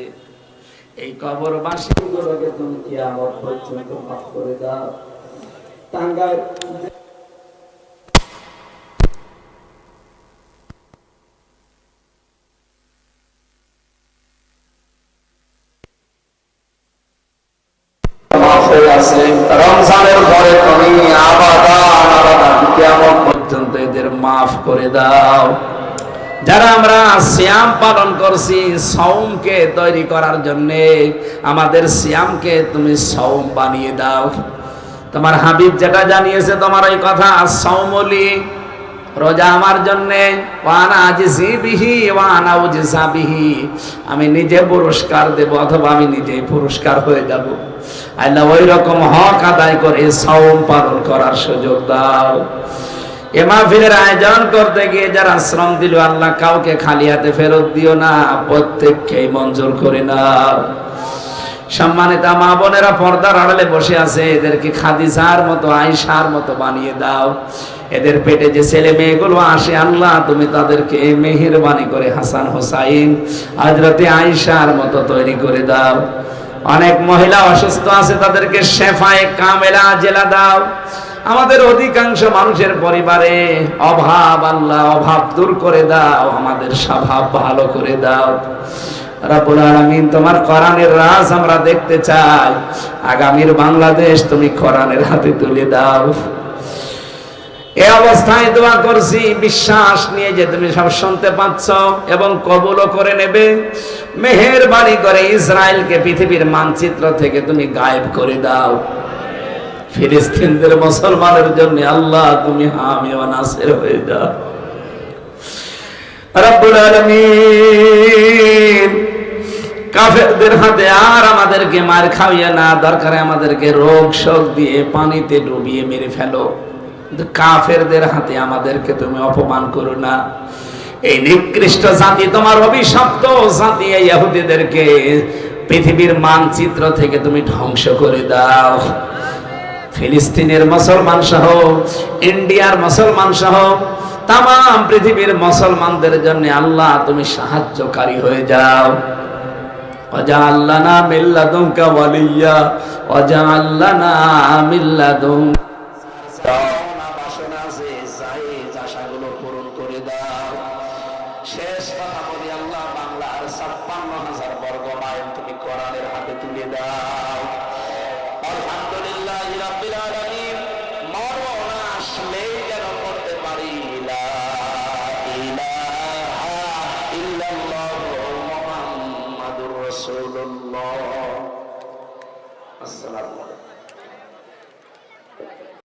এই কবরবাসীগুলোকে তুমি কিয়ামত পর্যন্ত মাফ করে দাও। টাঙ্গাইল রমজানের পরে তুমি আবাদান কিয়ামত পর্যন্ত এদের মাফ করে দাও। যারা আমরা সিয়াম পালন করছি সওমকে তৈরি করার জন্য, আমাদের সিয়ামকে তুমি সওম বানিয়ে দাও। তোমার হাবিব যেটা জানিয়েছে তোমার ওই কথা, সওমলি রোজা আমার জন্য, ওয়ানা আজিজি বিহি ওয়ানা উজসা বিহি, আমি নিজে পুরস্কার দেব অথবা আমি নিজেই পুরস্কার হয়ে যাব। আল্লাহ ওই রকম হক আদায় করে সওম পালন করার সুযোগ দাও। এ মাহফিলের আয়োজন করতে গিয়ে যারা শ্রম দিল আল্লাহ, কাউকে খালি হাতে ফেরত দিও না, প্রত্যেককেই মঞ্জুর করে নাও। সম্মানিত মা বোনেরা পর্দার আড়ালে বসে আছে, এদেরকে খাদিজার মতো আয়েশার মতো বানিয়ে দাও। এদের পেটে যে ছেলে মেয়েগুলো আসে আল্লাহ, তুমি তাদেরকে মেহেরবানি করে হাসান হোসাইন হযরতে আয়েশার মতো তৈরি করে দাও। অনেক মহিলা অসুস্থ আছে, তাদেরকে শেফায়ে কামেলা জেলা দাও। আমাদের অধিকাংশ মানুষের পরিবারে অভাব, আল্লাহ অভাব দূর করে দাও, আমাদের স্বভাব ভালো করে দাও। রব্বুল আলামিন, তোমার কোরআনের রাজ আমরা দেখতে চাই। আগামীর বাংলাদেশ তুমি কোরআনের হাতে তুলে দাও। এই অবস্থায় দোয়া করছি বিশ্বাস নিয়ে যে তুমি সব শুনতে পাচ্ছ এবং কবুলও করে নেবে। মেহেরবানি করে ইসরায়েলকে পৃথিবীর মানচিত্র থেকে তুমি গায়েব করে দাও। ফিলিস্তিনদের মুসলমানের জন্য আল্লাহ তুমি হামি ও নাসির হয়ে যাও। রব্বুল আলামিন, কাফেরদের হাতে আর আমাদেরকে মার খাওয়িয়ে না, দরকারে আমাদেরকে রোগ শোক দিয়ে পানিতে ডুবিয়ে মেরে ফেলো, কিন্তু কাফেরদের হাতে আমাদেরকে তুমি অপমান করো না। এই নিকৃষ্ট জাতি, তোমার অভিশপ্ত জাতি, এই ইহুদিদেরকে পৃথিবীর মানচিত্র থেকে তুমি ধ্বংস করে দাও। ফিলিস্তিনের মুসলমান সহ, ইন্ডিয়ার মুসলমান সহ তাম পৃথিবীর মুসলমানদের জন্য আল্লাহ তুমি সাহায্যকারী হয়ে যাও। ওয়াজআল লানা মিন লাদুনকা ওয়ালিয়্যা ওয়াজআল লানা মিন লাদুনকা আশাগুলো পূরণ করে দাও। শেষ কথা বলি আল্লাহ, বাংলার ৫৬,০০০ বর্গ মাইল তুমি কোরআনের হাতে তুলে দাও। আলহামদুলিল্লাহি রাব্বিল আলামিন, মরণ আসলেই যেন করতে পারি লা ইলাহা ইল্লাল্লাহু মুহাম্মাদুর রাসূলুল্লাহ। আসসালামু আলাইকুম।